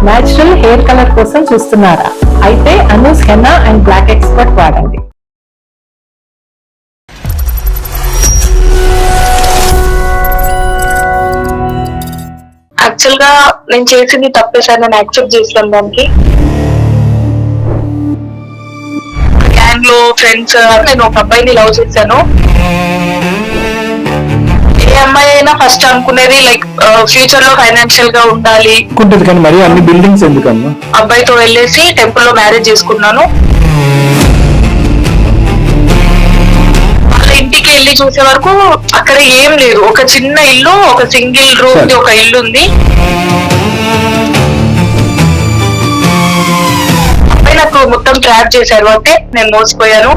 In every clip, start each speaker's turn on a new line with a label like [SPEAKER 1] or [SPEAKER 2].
[SPEAKER 1] Natural hair colour కోసం చూస్తున్నారా? అయితే Anoos henna and black expert వాడండి.
[SPEAKER 2] యాక్చువల్ గా నేను చేసింది తప్పే సార్, నేను యాక్సెప్ట్ చేసాను దానికి. గ్యాంగ్ లో ఫ్రెండ్స్, నేను ఒక అబ్బాయిని లవ్ చేశాను. ఏ అమ్మాయి అయినా ఫస్ట్ అనుకునేది లైక్ ఫ్యూచర్ లో ఫైనాన్షియల్ గా ఉండాలి
[SPEAKER 3] అనుకుంటది, కానీ మరి అన్ని బిల్డింగ్స్ ఎందుకమ్మా?
[SPEAKER 2] అబ్బాయితో వెళ్ళేసి టెంపుల్ లో మ్యారేజ్ చేసుకున్నాను. వాళ్ళ ఇంటికి వెళ్ళి చూసే వరకు అక్కడ ఏం లేదు, ఒక చిన్న ఇల్లు, ఒక సింగిల్ రూమ్ ఒక ఇల్లు ఉంది. అబ్బాయి నాకు మొత్తం ట్రాప్ చేశారు, అంటే నేను మోసపోయాను.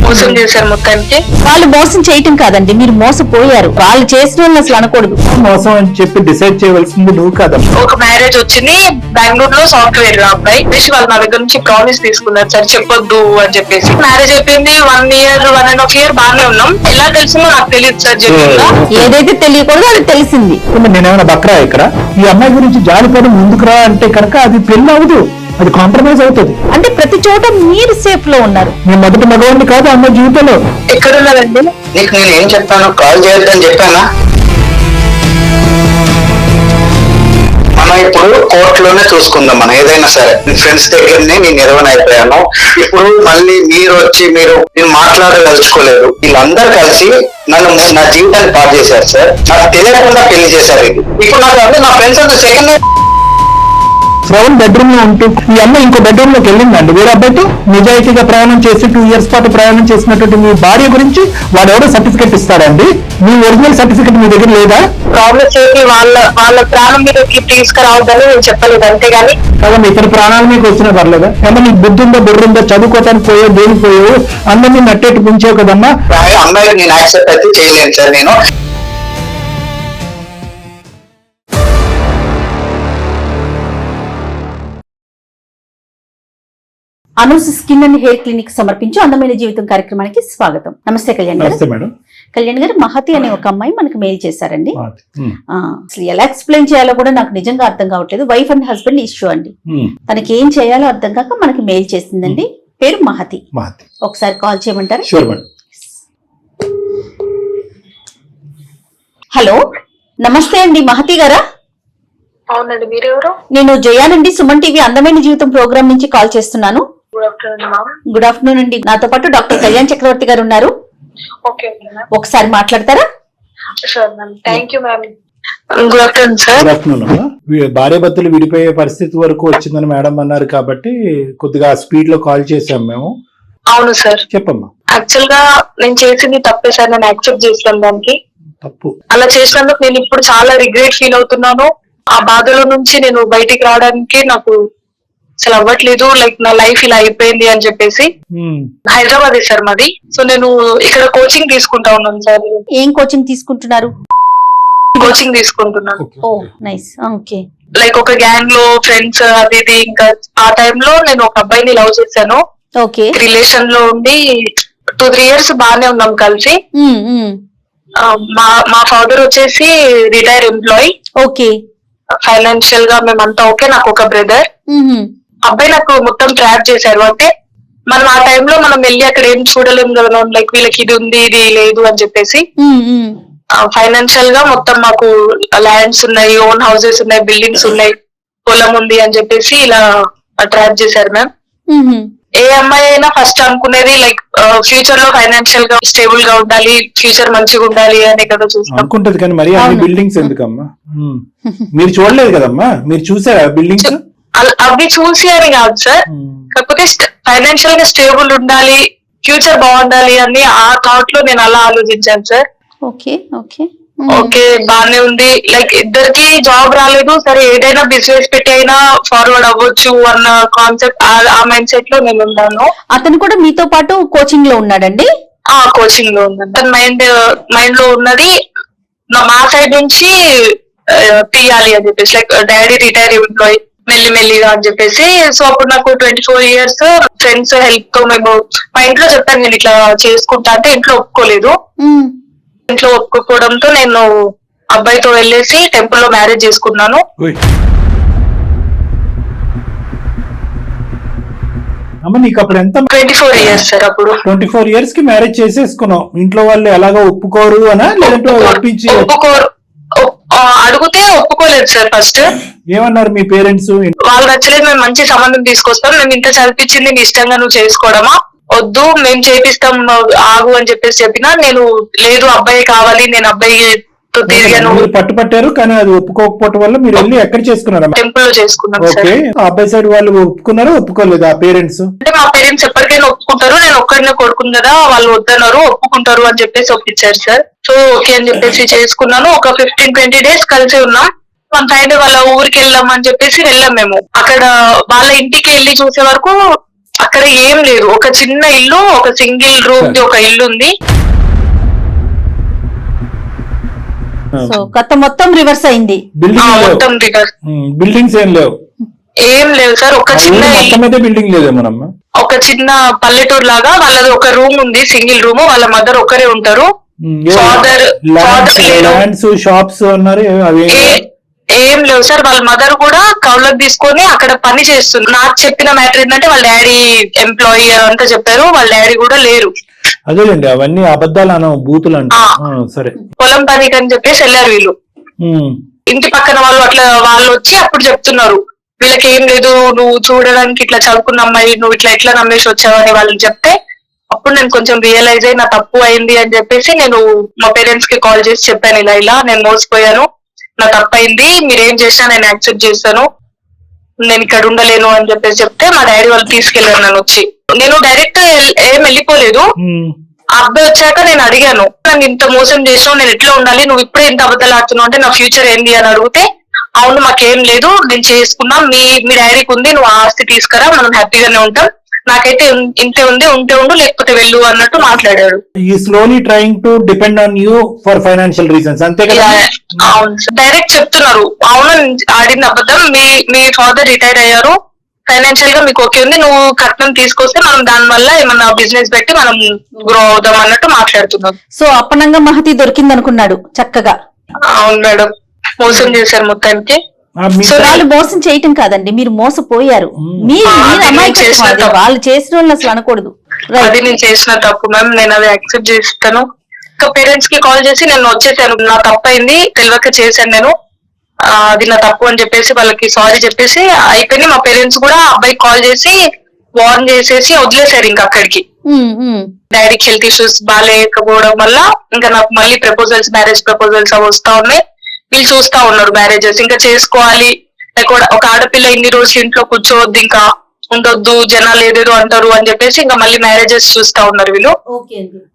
[SPEAKER 2] మోసం చేశారు మొత్తానికి.
[SPEAKER 4] వాళ్ళు మోసం చేయటం కాదండి, మీరు మోసపోయారు. వాళ్ళు చేసిన వాళ్ళు అసలు అనకూడదు.
[SPEAKER 3] మోసం అని చెప్పి డిసైడ్ చేయవలసింది నువ్వు కాదమ్మా.
[SPEAKER 2] ఒక మ్యారేజ్ వచ్చింది బెంగళూరులో, సాఫ్ట్వేర్ అబ్బాయి. వాళ్ళు నా దగ్గర నుంచి ప్రామిస్ తీసుకున్నారు సార్, చెప్పొద్దు అని చెప్పేసి. మ్యారేజ్ అయిపోయింది, 1 year 1.5 year బాగానే ఉన్నాం. ఎలా తెలిసిందో నాకు తెలియదు సార్. జరుగుతుందా
[SPEAKER 4] ఏదైతే తెలియకూడదు అది తెలిసింది.
[SPEAKER 3] నేనేమైనా బక్రా ఇక్కడ? ఈ అమ్మాయి గురించి జాలిపడి ముందుకు రా అంటే కనుక అది పెళ్లి అవదు, అది కాంప్రమైజ్ అవుతుంది.
[SPEAKER 4] అంటే ప్రతి చోట మీరు సేఫ్ లో ఉన్నారు.
[SPEAKER 3] నేను మొదటి మగవాడిని కాదు అమ్మాయి జీవితంలో.
[SPEAKER 2] ఎక్కడున్నారండి?
[SPEAKER 5] నీకు నేను ఏం చెప్పాను, కాల్ చేయొద్దని చెప్పానా? మనం ఇప్పుడు కోర్టులోనే చూసుకుందాం, మనం ఏదైనా సరే. ఫ్రెండ్స్ దగ్గరనే నేను నిర్వహణ ఇప్పుడు మళ్ళీ మీరు వచ్చి నేను మాట్లాడదలుచుకోలేదు. వీళ్ళందరూ కలిసి నన్ను నా జీవితాన్ని పాడు చేశారు సార్. నాకు తెలియకుండా పెళ్లి చేశారు. ఇప్పుడు నాకు అంటే నా ఫ్రెండ్స్ అంతా సెకండ్
[SPEAKER 3] శ్రవణ్ బెడ్రూమ్ లో ఉంటూ ఈ అమ్మాయి ఇంకో బెడ్రూమ్ లోకి వెళ్ళిందండి వేరే అబ్బాయితో. నిజాయితీగా ప్రయాణం చేసి 2 years పాటు ప్రయాణం చేసినటువంటి మీ భార్య గురించి వాడు ఎవడో సర్టిఫికెట్ ఇస్తాడండి? మీ ఒరిజినల్ సర్టిఫికెట్ మీ దగ్గర లేదా?
[SPEAKER 2] ప్రాబ్లమ్స్ ఏంటి, వాళ్ళ ప్రాణం మీదకి తీసుకురావద్దని నేను చెప్పలేదు, అంతేగాని
[SPEAKER 3] కదా ఇతర ప్రాణాలు మీకు వచ్చినా పర్లేదా? ఏమన్నా నీకు బుద్ధి ఉందో బుర్ర ఉందో, చదువుకోవటానికి పోయో దేనికి పోయో అందరినీ నట్టేట్టు పుంచావు కదమ్మా.
[SPEAKER 5] అమ్మాయికి నేను యాక్సెప్ట్ అయితే చేయలేను సార్. నేను
[SPEAKER 4] Anoos skin and hair clinic సమర్పించు అందమైన జీవితం కార్యక్రమానికి స్వాగతం. నమస్తే కళ్యాణ్ గారు. కళ్యాణ్ గారు, మహతి అనే ఒక అమ్మాయి మనకు మెయిల్ చేశారండి. అసలు ఎలా ఎక్స్ప్లెయిన్ చేయాలో కూడా నాకు నిజంగా అర్థం కావట్లేదు. వైఫ్ అండ్ హస్బెండ్ ఇష్యూ అండి. తనకి ఏం చేయాలో అర్థం కాక మనకి మెయిల్ చేసిందండి. పేరు మహతి. ఒకసారి కాల్ చేయమంటారా? హలో, నమస్తే అండి మహతి గారా?
[SPEAKER 2] అవునండి, మీరెవరు?
[SPEAKER 4] నేను జయానండి, సుమన్ టీవీ అందమైన జీవితం ప్రోగ్రామ్ నుంచి కాల్ చేస్తున్నాను. గుడ్ ఆఫ్టర్నూన్ అండి. నాతో పాటు డాక్టర్ కళ్యాణ్ చక్రవర్తి గారు ఉన్నారు. ఒకసారి మాట్లాడతారా?
[SPEAKER 2] Good afternoon sir.
[SPEAKER 3] భార్య భర్తలు విడిపోయే పరిస్థితి వరకు వచ్చిందని మేడం అన్నారు కాబట్టి కొద్దిగా స్పీడ్ లో కాల్ చేసాం మేము.
[SPEAKER 2] అవును సార్,
[SPEAKER 3] చెప్పమ్మా.
[SPEAKER 2] యాక్చువల్ గా నేను చేసింది తప్పే సార్, నేను యాక్సెప్ట్ చేసాను దానికి.
[SPEAKER 3] తప్పు
[SPEAKER 2] అలా చేసినందుకు నేను ఇప్పుడు చాలా రిగ్రెట్ ఫీల్ అవుతున్నాను. ఆ బాధలో నుంచి నేను బయటికి రావడానికి నాకు అసలు అవ్వట్లేదు. లైక్ నా లైఫ్ ఇలా అయిపోయింది అని చెప్పేసి. హైదరాబాద్ సార్ మాది. సో నేను ఇక్కడ కోచింగ్ తీసుకుంటా ఉన్నాను సార్.
[SPEAKER 4] ఏం కోచింగ్ తీసుకుంటున్నారు?
[SPEAKER 2] కోచింగ్ తీసుకుంటున్నాను.
[SPEAKER 4] ఓ నైస్. ఓకే.
[SPEAKER 2] లైక్ ఒక గ్యాంగ్ లో ఫ్రెండ్స్ అది ఇది. ఇంకా ఆ టైంలో నేను ఒక అబ్బాయిని లవ్ చేశాను.
[SPEAKER 4] ఓకే.
[SPEAKER 2] రిలేషన్ లో ఉండి 2-3 years బాగానే ఉన్నాం కలిసి. మా ఫాదర్ వచ్చేసి రిటైర్ ఎంప్లాయీ.
[SPEAKER 4] ఓకే.
[SPEAKER 2] ఫైనాన్షియల్ గా మేమంతా ఓకే. నాకు ఒక బ్రదర్. అబ్బాయి నాకు మొత్తం ట్రాప్ చేశారు. అంటే మనం ఆ టైంలో మనం వెళ్ళి అక్కడ ఏం చూడలేము కదా, లైక్ వీళ్ళకి ఇది ఉంది ఇది లేదు అని చెప్పేసి. ఫైనాన్షియల్ గా మొత్తం మాకు ల్యాండ్స్ ఉన్నాయి, ఓన్ హౌసెస్ ఉన్నాయి, బిల్డింగ్స్ ఉన్నాయి, పొలం ఉంది అని చెప్పేసి ఇలా ట్రాప్ చేశారు మ్యామ్. ఏ అమ్మాయి అయినా ఫస్ట్ అనుకునేది లైక్ ఫ్యూచర్ లో ఫైనాన్షియల్ గా స్టేబుల్ గా ఉండాలి, ఫ్యూచర్ మంచిగా ఉండాలి అనే కదా చూస్తాం.
[SPEAKER 3] అనుకుంటది, కానీ మరి అన్ని బిల్డింగ్స్ ఎందుకమ్మా? మీరు చూడలేదు కదమ్మా, మీరు చూసారా బిల్డింగ్స్?
[SPEAKER 2] అవి చూసి అని కాదు సార్, కాకపోతే ఫైనాన్షియల్ గా స్టేబుల్ ఉండాలి, ఫ్యూచర్ బాగుండాలి అని ఆ థాట్ లో నేను అలా ఆలోచించాను సార్.
[SPEAKER 4] ఓకే ఓకే
[SPEAKER 2] ఓకే బానే ఉంది. లైక్ ఇద్దరికి జాబ్ రాలేదు, సరే ఏదైనా బిజినెస్ పెట్టి అయినా ఫార్వర్డ్ అవ్వచ్చు అన్న కాన్సెప్ట్, ఆ మైండ్ సెట్ లో నేను ఉన్నాను.
[SPEAKER 4] అతను కూడా మీతో పాటు కోచింగ్ లో ఉన్నాడండి?
[SPEAKER 2] కోచింగ్ లో ఉన్నాను. తన మైండ్ లో ఉన్నది మా సైడ్ నుంచి తీయాలి అని చెప్పేసి, లైక్ డాడీ రిటైర్ ఎంప్లాయీ మెల్లిమెల్లిగా అని చెప్పేసి. సో అప్పుడు నాకు 24 years ఫ్రెండ్స్ హెల్ప్ తో మేము మా ఇంట్లో చెప్పాను నేను ఇట్లా చేసుకుంటా అంటే. ఇంట్లో ఒప్పుకోలేదు. ఇంట్లో ఒప్పుకోవడంతో నేను అబ్బాయితో వెళ్ళేసి టెంపుల్ లో మ్యారేజ్ చేసుకున్నాను.
[SPEAKER 3] అమ్మ నీకు అప్పుడు ఎంత?
[SPEAKER 2] 24 years సార్. అప్పుడు
[SPEAKER 3] 24 years కి మ్యారేజ్ చేసేసుకున్నావు. ఇంట్లో వాళ్ళు ఎలాగో ఒప్పుకోరు అనా లేదంటే ఒప్పించి?
[SPEAKER 2] ఒప్పుకోరు, అడిగితే ఒప్పుకోలేదు సార్. ఫస్ట్
[SPEAKER 3] ఏమన్నారు మీ పేరెంట్స్?
[SPEAKER 2] వాళ్ళు నచ్చలేదు, మేము మంచి సంబంధం తీసుకొస్తాం, మేము ఇంత చదివించింది నీ ఇష్టంగా నువ్వు చేసుకోవడమా, వద్దు మేము చేపిస్తాం ఆగు అని చెప్పేసి చెప్పినా, నేను లేదు అబ్బాయి కావాలి, నేను అబ్బాయితో తిరిగాను.
[SPEAKER 3] మీరు పట్టుపట్టారు కానీ అది ఒప్పుకోకపోవటం వల్ల మీరు వెళ్ళి ఎక్కడ చేసుకున్నారా?
[SPEAKER 2] టెంపుల్ లో చేసుకున్నాం సార్.
[SPEAKER 3] ఓకే, అబ్బాయి సైడ్ వాళ్ళు ఒప్పుకున్నారా ఒప్పుకోలేదు ఆ పేరెంట్స్?
[SPEAKER 2] అంటే మా పేరెంట్స్ ఎప్పటికైనా ఒప్పుకుంటారు, నేను ఒక్కడినే కొడుకుని కదా, వాళ్ళు వద్దన్నారు, ఒప్పుకుంటారు అని చెప్పేసి ఒప్పించారు సార్. సో ఓకే అని చెప్పేసి చేసుకున్నాను. ఒక 15-20 days కలిసి ఉన్నాం. మన ఫ్రెండ్ వాళ్ళ ఊరికి వెళ్దాం అని చెప్పేసి వెళ్ళాం మేము. అక్కడ వాళ్ళ ఇంటికి వెళ్ళి చూసే వరకు అక్కడ ఏం లేదు, ఒక చిన్న ఇల్లు, ఒక సింగిల్ రూమ్ ది ఒక ఇల్లు ఉంది.
[SPEAKER 4] సో కథ మొత్తం రివర్స్ అయింది.
[SPEAKER 2] మొత్తం రివర్స్.
[SPEAKER 3] బిల్డింగ్స్ ఏం లేవు?
[SPEAKER 2] ఏం లేవు సార్. ఒక చిన్న
[SPEAKER 3] బిల్డింగ్ లేదేమో,
[SPEAKER 2] ఒక చిన్న పల్లెటూరు లాగా వాళ్ళది ఒక రూమ్ ఉంది, సింగిల్ రూమ్. వాళ్ళ మదర్ ఒక్కరే ఉంటారు. ఫాదర్
[SPEAKER 3] షాప్స్ అన్నారు,
[SPEAKER 2] ఏం లేవు సార్. వాళ్ళ మదర్ కూడా కౌలకు తీసుకొని అక్కడ పని చేస్తుంది. నాకు చెప్పిన మ్యాటర్ ఏంటంటే వాళ్ళ డాడీ ఎంప్లాయీ అంతా చెప్పారు, వాళ్ళ డాడీ కూడా లేరు.
[SPEAKER 3] అదేలేండి, అవన్నీ అబద్ధాలు అన బూతులు అంటే. సరే,
[SPEAKER 2] పొలం పనికి అని చెప్పేసి వెళ్ళారు వీళ్ళు. ఇంటి పక్కన వాళ్ళు అట్లా వాళ్ళు వచ్చి అప్పుడు చెప్తున్నారు, వీళ్ళకి ఏం లేదు, నువ్వు చూడడానికి ఇట్లా చదువుకున్న అమ్మాయి, నువ్వు ఇట్లా ఎట్లా నమ్మేసి వచ్చావని వాళ్ళు చెప్తే, అప్పుడు నేను కొంచెం రియలైజ్ అయ్యి నా తప్పు అయింది అని చెప్పేసి నేను మా పేరెంట్స్ కి కాల్ చేసి చెప్పాను, ఇలా ఇలా నేను మోసపోయాను, నా తప్పు అయింది, మీరేం చేసినా నేను యాక్సెప్ట్ చేస్తాను, నేను ఇక్కడ ఉండలేను అని చెప్పేసి చెప్తే మా డాడీ వాళ్ళు తీసుకెళ్లారు నన్ను వచ్చి. నేను డైరెక్ట్ ఏం వెళ్ళిపోలేదు. ఆ అబ్బాయి వచ్చాక నేను అడిగాను, నన్ను ఇంత మోసం చేసావు, నేను ఎట్లా ఉండాలి, నువ్వు ఇప్పుడే ఇంత అబద్ధాలు ఆడుతున్నావు అంటే నా ఫ్యూచర్ ఏంది అని అడిగితే, అవును మాకేం లేదు, నేను చేసుకున్నా, మీ డాడీకి ఉంది, నువ్వు ఆస్తి తీసుకురా, మనం హ్యాపీగానే ఉంటాం, నాకైతే ఇంతే ఉంది, ఉంటే ఉండు లేకపోతే వెళ్ళు అన్నట్టు మాట్లాడాడు.
[SPEAKER 3] ఈ slowly trying to depend on you for financial reasons, అంతే కదా?
[SPEAKER 2] అవును సార్, డైరెక్ట్ చెప్తున్నారు, అవును ఆడింది అబద్ధం, మీ ఫాదర్ రిటైర్ అయ్యారు, ఫైనాన్షియల్ గా మీకు ఓకే ఉంది, నువ్వు కట్నం తీసుకొస్తే మనం దాని వల్ల ఏమన్నా బిజినెస్ పెట్టి మనం గ్రో అవుదాం అన్నట్టు మాట్లాడుతున్నాం.
[SPEAKER 4] సో అప్పనంగా మహతి దొరికింది అనుకున్నాడు చక్కగా.
[SPEAKER 2] అవును మేడం, మోసం చేశారు మొత్తానికి.
[SPEAKER 4] సో వాళ్ళు మోసం చేయటం కాదండి, మీరు మోసపోయారు. మీరు వాళ్ళు చేసిన వాళ్ళు అసలు అనకూడదు.
[SPEAKER 2] అది నేను చేసిన తప్పు మ్యామ్, నేను అది యాక్సెప్ట్ చేస్తాను. ఇంకా పేరెంట్స్ కి కాల్ చేసి నేను వచ్చేసాను, నా తప్పు అయింది, తెలియక చేశాను నేను, అది నా తప్పు అని చెప్పేసి వాళ్ళకి సారీ చెప్పేసి అయిపోయింది. మా పేరెంట్స్ కూడా అబ్బాయికి కాల్ చేసి వార్న్ చేసేసి వదిలేశారు ఇంకా అక్కడికి. డాడీకి హెల్త్ ఇష్యూస్ బాగాలేకపోవడం వల్ల ఇంకా నాకు మళ్ళీ ప్రపోజల్స్, మ్యారేజ్ ప్రపోజల్స్ అవి వస్తా ఉన్నాయి. వీళ్ళు చూస్తా ఉన్నారు మ్యారేజెస్, ఇంకా చేసుకోవాలి, ఒక ఆడపిల్ల ఇన్ని రోజులు ఇంట్లో కూర్చోవద్దు, ఇంకా ఉండొద్దు, జనాలు ఏదేదో అంటారు అని చెప్పేసి ఇంకా మళ్ళీ మ్యారేజెస్ చూస్తా ఉన్నారు వీళ్ళు.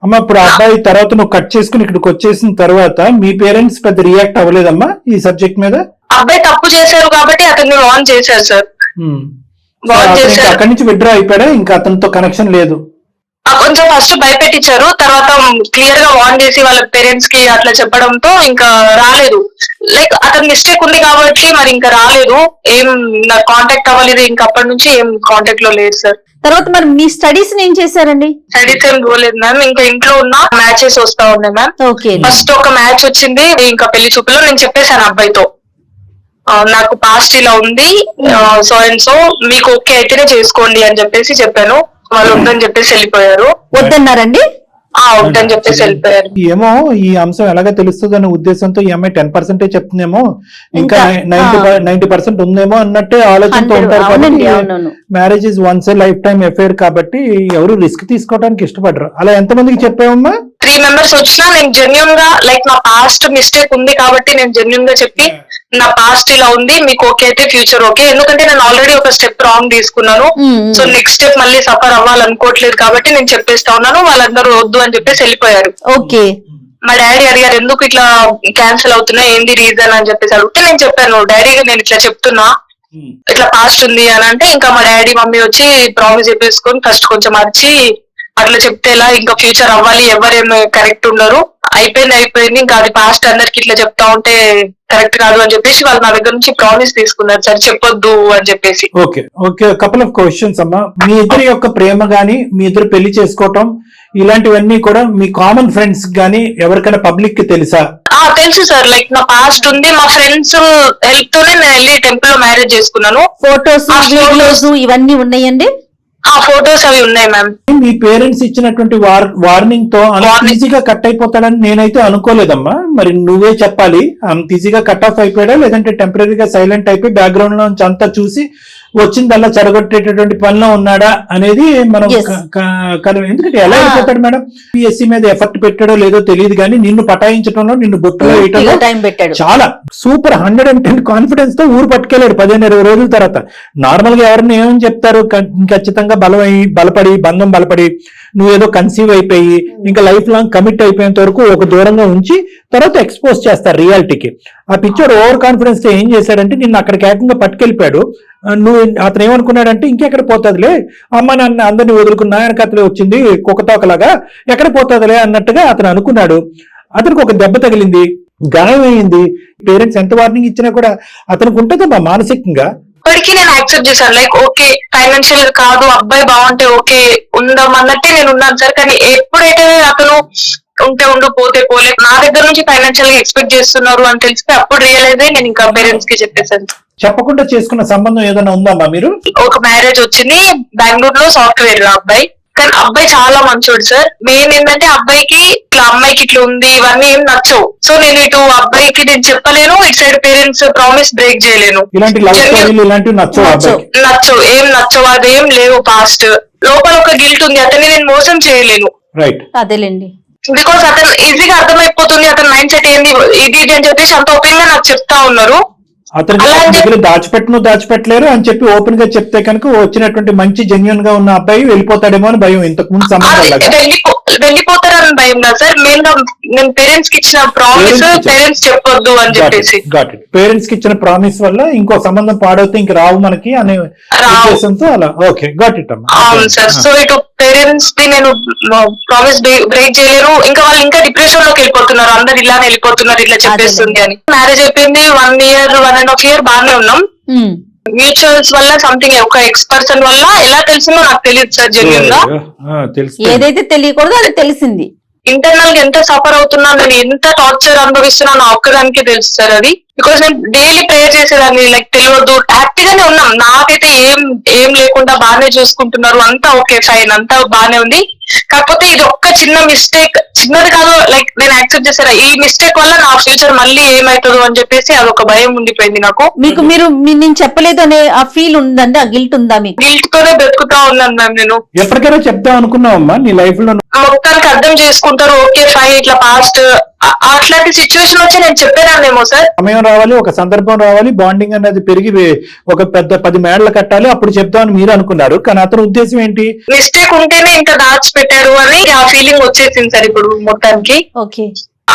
[SPEAKER 3] అమ్మా ఇప్పుడు అబ్బాయి తర్వాత నువ్వు కట్ చేసుకుని ఇక్కడికి వచ్చేసిన తర్వాత మీ పేరెంట్స్ పెద్ద రియాక్ట్ అవ్వలేదమ్మా ఈ సబ్జెక్ట్ మీద?
[SPEAKER 2] అబ్బాయి తప్పు చేశారు కాబట్టి అతన్ని వార్న్ చేశారు సార్.
[SPEAKER 3] అక్కడి నుంచి విత్డ్రా అయిపోయాడా, ఇంకా అతనితో కనెక్షన్ లేదు?
[SPEAKER 2] కొంచెం ఫస్ట్ భయపెట్టించారు, తర్వాత క్లియర్ గా వార్న్ చేసి వాళ్ళ పేరెంట్స్ కి అట్లా చెప్పడంతో ఇంకా రాలేదు. లైక్ అతని మిస్టేక్ ఉంది కాబట్టి మరి ఇంకా రాలేదు, ఏం నాకు కాంటాక్ట్ అవ్వలేదు, ఇంకా అప్పటి నుంచి ఏం కాంటాక్ట్ లో లేదు సార్.
[SPEAKER 4] తర్వాత మరి మీ స్టడీస్ ఏం చేశారండి?
[SPEAKER 2] స్టడీస్ ఏం పోలేదు మ్యామ్, ఇంకా ఇంట్లో ఉన్న మ్యాచెస్ వస్తా ఉన్నాయి మ్యామ్. ఫస్ట్ ఒక మ్యాచ్ వచ్చింది, ఇంకా పెళ్లి చూపులో నేను చెప్పేశాను అబ్బాయితో, నాకు పాస్ట్ ఇలా ఉంది, సో అండ్ సో మీకు ఓకే అయితేనే చేసుకోండి అని చెప్పేసి చెప్పాను. వాళ్ళు వద్దని చెప్పేసి వెళ్ళిపోయారు.
[SPEAKER 4] వద్దన్నారండి?
[SPEAKER 2] వద్దని చెప్పేసి వెళ్ళిపోయారు.
[SPEAKER 3] ఏమో ఈ అంశం ఎలాగ తెలుస్తుంది అనే ఉద్దేశంతో ఈ అమ్మాయి 10% చెప్తుందేమో, ఇంకా 90% ఉందేమో అన్నట్టే ఆలోచనతో ఉంటారు. కాబట్టి marriage is once A life time affair కాబట్టి ఎవరు రిస్క్ తీసుకోవడానికి ఇష్టపడరు. అలా ఎంతమందికి చెప్పావమ్మా?
[SPEAKER 2] 3 members వచ్చినా నేను జెన్యున్ గా, లైక్ నా పాస్ట్ మిస్టేక్ ఉంది కాబట్టి నేను జెన్యున్ గా చెప్పి, నా పాస్ట్ ఇలా ఉంది, మీకు ఓకే అయితే ఫ్యూచర్ ఓకే, ఎందుకంటే నేను ఆల్రెడీ ఒక స్టెప్ రాంగ్ తీసుకున్నాను, సో నెక్స్ట్ స్టెప్ మళ్ళీ సఫర్ అవ్వాలనుకోవట్లేదు కాబట్టి నేను చెప్పేస్తా ఉన్నాను. వాళ్ళందరూ వద్దు అని చెప్పేసి వెళ్ళిపోయారు.
[SPEAKER 4] ఓకే.
[SPEAKER 2] మా డాడీ అడిగారు ఎందుకు ఇట్లా క్యాన్సిల్ అవుతున్నా, ఏంది రీజన్ అని చెప్పేసి అడిగితే నేను చెప్పాను, డాడీ నేను ఇట్లా చెప్తున్నా, ఇట్లా పాస్ట్ ఉంది అని అంటే, ఇంకా మా డాడీ మమ్మీ వచ్చి ప్రామిస్ చెప్పేసుకొని ఫస్ట్ కొంచెం అరిచి, అట్లా చెప్తే ఎలా, ఇంకా ఫ్యూచర్ అవ్వాలి, ఎవరేమో కరెక్ట్ ఉండరు, అయిపోయింది, ఇంకా అది పాస్ట్ అందరికి ఇట్లా చెప్తా ఉంటే కరెక్ట్ కాదు అని చెప్పేసి వాళ్ళు నా దగ్గర నుంచి ప్రామిస్ తీసుకున్నారు సార్, చెప్పొద్దు అని చెప్పేసి.
[SPEAKER 3] Okay okay, couple of questions అమ్మా. మీ ఇద్దరి యొక్క ప్రేమ గానీ, మీ ఇద్దరు పెళ్లి చేసుకోవటం ఇలాంటివన్నీ కూడా మీ కామన్ ఫ్రెండ్స్ గానీ ఎవరికైనా పబ్లిక్ కి తెలుసా?
[SPEAKER 2] తెలుసు సార్, లైక్ నా పాస్ట్ ఉంది, మా ఫ్రెండ్స్ హెల్ప్ తోనే నేను వెళ్ళి టెంపుల్ లో మ్యారేజ్ చేసుకున్నాను.
[SPEAKER 4] ఫోటోస్ వీడియోస్ ఇవన్నీ ఉన్నాయండి?
[SPEAKER 2] ఆ ఫోటోస్ అవి ఉన్నాయి మ్యామ్.
[SPEAKER 3] మీ పేరెంట్స్ ఇచ్చినటువంటి వార్నింగ్ తో అంత ఈజీగా కట్ అయిపోతాడని నేనైతే అనుకోలేదమ్మా. మరి నువ్వే చెప్పాలి, అంత ఈజీగా కట్ ఆఫ్ అయిపోయాడా లేదంటే టెంపరీగా సైలెంట్ అయిపోయి బ్యాక్గ్రౌండ్ లో నుంచి అంతా చూసి వచ్చిందల్లా చెడగొట్టేటటువంటి పనిలో ఉన్నాడా అనేది మనం ఎందుకంటే ఎలా అయిపోతాడు మేడం? పిఎస్సి మీద ఎఫర్ట్ పెట్టాడో లేదో తెలియదు కానీ నిన్ను పటాయించడంలో, నిన్ను బొట్టులో వేయటంలో చాలా సూపర్ 110 కాన్ఫిడెన్స్ తో ఊరు పట్టుకెళ్ళాడు 15-20 రోజుల తర్వాత. నార్మల్ గా ఎవరిని ఏమని చెప్తారు, ఖచ్చితంగా బలపడి బంధం బలపడి నువ్వేదో కన్సీవ్ అయిపోయి ఇంకా లైఫ్ లాంగ్ కమిట్ అయిపోయేంత వరకు ఒక దూరంగా ఉంచి తర్వాత ఎక్స్పోజ్ చేస్తారు రియాలిటీకి. ఆ పిక్చర్ ఓవర్ కాన్ఫిడెన్స్ తో ఏం చేశాడంటే నిన్ను అక్కడికి ఏకంగా పట్టుకెళ్ళిపోయాడు. నువ్వు అతను ఏమనుకున్నాడంటే ఇంకెక్కడ పోతుందిలే, అమ్మ నాన్న అందరినీ వదులుకున్నా వెనకతలే వచ్చింది కుక్కతోకలాగా ఎక్కడ పోతుందిలే అన్నట్టుగా అతను అనుకున్నాడు. అతనికి ఒక దెబ్బ తగిలింది, గాయమైంది. పేరెంట్స్ ఎంత వార్నింగ్ ఇచ్చినా కూడా అతనికి ఉంటుందమ్మా మానసికంగా.
[SPEAKER 2] ఇప్పటికీ నేను యాక్సెప్ట్ చేశాను, లైక్ ఓకే ఫైనాన్షియల్ కాదు, అబ్బాయి బాగుంటే ఓకే ఉందాం అన్నట్టే నేను ఉన్నాను సార్. కానీ ఎప్పుడైతే అతను ఉంటే ఉండు పోతే పోలే నా దగ్గర నుంచి ఫైనాన్షియల్ గా ఎక్స్పెక్ట్ చేస్తున్నారు అని తెలిస్తే అప్పుడు రియలైజ్ అయ్యి నేను ఇంకా పేరెంట్స్ కి చెప్పేసాను.
[SPEAKER 3] చెప్పకుండా చేసుకున్న సంబంధం ఏదైనా ఉందమ్మా మీరు?
[SPEAKER 2] ఒక మ్యారేజ్ వచ్చింది బెంగళూరులో, సాఫ్ట్వేర్ అబ్బాయి. కానీ అబ్బాయి చాలా మంచోడు సార్. మెయిన్ ఏంటంటే అబ్బాయికి ఇట్లా అమ్మాయికి ఇట్లా ఉంది ఇవన్నీ ఏం నచ్చవు. సో నేను ఇటు అబ్బాయికి నేను చెప్పలేను, ఇటు సైడ్ పేరెంట్స్ ప్రామిస్ బ్రేక్ చేయలేను. నచ్చవు, ఏం నచ్చవు, అదేం లేవు. పాస్ట్ లోపల ఒక గిల్ట్ ఉంది, అతన్ని నేను మోసం చేయలేను.
[SPEAKER 4] అదేలేండి,
[SPEAKER 2] బికాస్ అతను ఈజీగా అర్థమైపోతుంది అతని మైండ్ సెట్ ఏంది ఇది అని చెప్పేసి అంత ఓపెన్ గా నాకు చెప్తా ఉన్నారు.
[SPEAKER 3] అతని దాచిపెట్టలేరు అని చెప్పి ఓపెన్ గా చెప్తే కనుక వచ్చినటువంటి మంచి జెన్యున్ గా ఉన్న అబ్బాయి వెళ్ళిపోతాడేమో అని భయం. ఇంతకు ముందు
[SPEAKER 2] వెళ్ళిపోతారని భయం కాదు సార్, మెయిన్ గా నేను పేరెంట్స్ కి ఇచ్చిన ప్రామిస్ పేరెంట్స్ చెప్పొద్దు అని చెప్పేసి.
[SPEAKER 3] పేరెంట్స్ కి ఇచ్చిన ప్రామిస్ వల్ల ఇంకో సంబంధం పాడవుతే ఇంక రావు మనకి అనే ఉద్దేశంతో అలా. ఓకే, గాట్ ఇట్ అమ్మా.
[SPEAKER 2] అవును సార్. సో ఇటు పేరెంట్స్ ని నేను ప్రామిస్ బ్రేక్ చేయలేరు. ఇంకా వాళ్ళు ఇంకా డిప్రెషన్ లోకి వెళ్ళిపోతున్నారు, అందరు ఇలానే వెళ్ళిపోతున్నారు ఇట్లా చెప్పేస్తుంది అని. మ్యారేజ్ అయిపోయింది 1 year 1.5 year బాగానే ఉన్నాం. మ్యూచువల్స్ వల్ల సంథింగ్ ఒక ఎక్స్ పర్సన్ వల్ల ఎలా తెలిసిందో నాకు తెలియదు సార్. జెన్యూన్ గా
[SPEAKER 4] ఏదైతే తెలియకూడదు అది తెలిసింది.
[SPEAKER 2] ఇంటర్నల్ గా ఎంత సఫర్ అవుతున్నా, నేను ఎంత టార్చర్ అనుభవిస్తున్నా నా ఒక్కదానికే తెలుసు సార్ అది. బికాస్ నేను డైలీ ప్రేయర్ చేసేదాన్ని, లైక్ తెలియదు హ్యాపీగానే ఉన్నాం, నాకైతే ఏం లేకుండా బాగానే చూసుకుంటున్నారు, అంతా ఓకే ఫైన్ అంతా బాగానే ఉంది. కాకపోతే ఇది ఒక్క చిన్న మిస్టేక్, చిన్నది కాదు, లైక్ నేను యాక్సెప్ట్ చేశారా ఈ మిస్టేక్ వల్ల నా ఫ్యూచర్ మళ్ళీ ఏమైతుందో అని చెప్పేసి అదొక భయం ఉండిపోయింది నాకు.
[SPEAKER 4] మీరు నేను చెప్పలేదు అనే ఆ ఫీల్ ఉందండి, ఆ గిల్ట్ ఉందా మీకు?
[SPEAKER 2] గిల్ట్ తోనే బతుకుతా ఉన్నాను మ్యామ్. నేను
[SPEAKER 3] ఎప్పటికైనా చెప్తా అనుకున్నావమ్మా నీ లైఫ్ లో?
[SPEAKER 2] మొత్తానికి అర్థం చేసుకుంటారు, ఓకే ఫైన్ ఇట్లా పాస్ట్ అట్లాంటి సిచ్యువేషన్ వచ్చి నేను చెప్పేదాన్నేమో సార్.
[SPEAKER 3] సమయం రావాలి, ఒక సందర్భం రావాలి, బాండింగ్ అనేది పెరిగి ఒక పెద్ద 10 మేడలు కట్టాలి, అప్పుడు చెప్తామని మీరు అనుకున్నారు. కానీ అతని ఉద్దేశం ఏంటి?
[SPEAKER 2] మిస్టేక్ ఉంటేనే ఇంకా దాచిపెట్టారు అని ఆ ఫీలింగ్ వచ్చేసింది సార్ ఇప్పుడు మొత్తానికి.
[SPEAKER 4] ఓకే,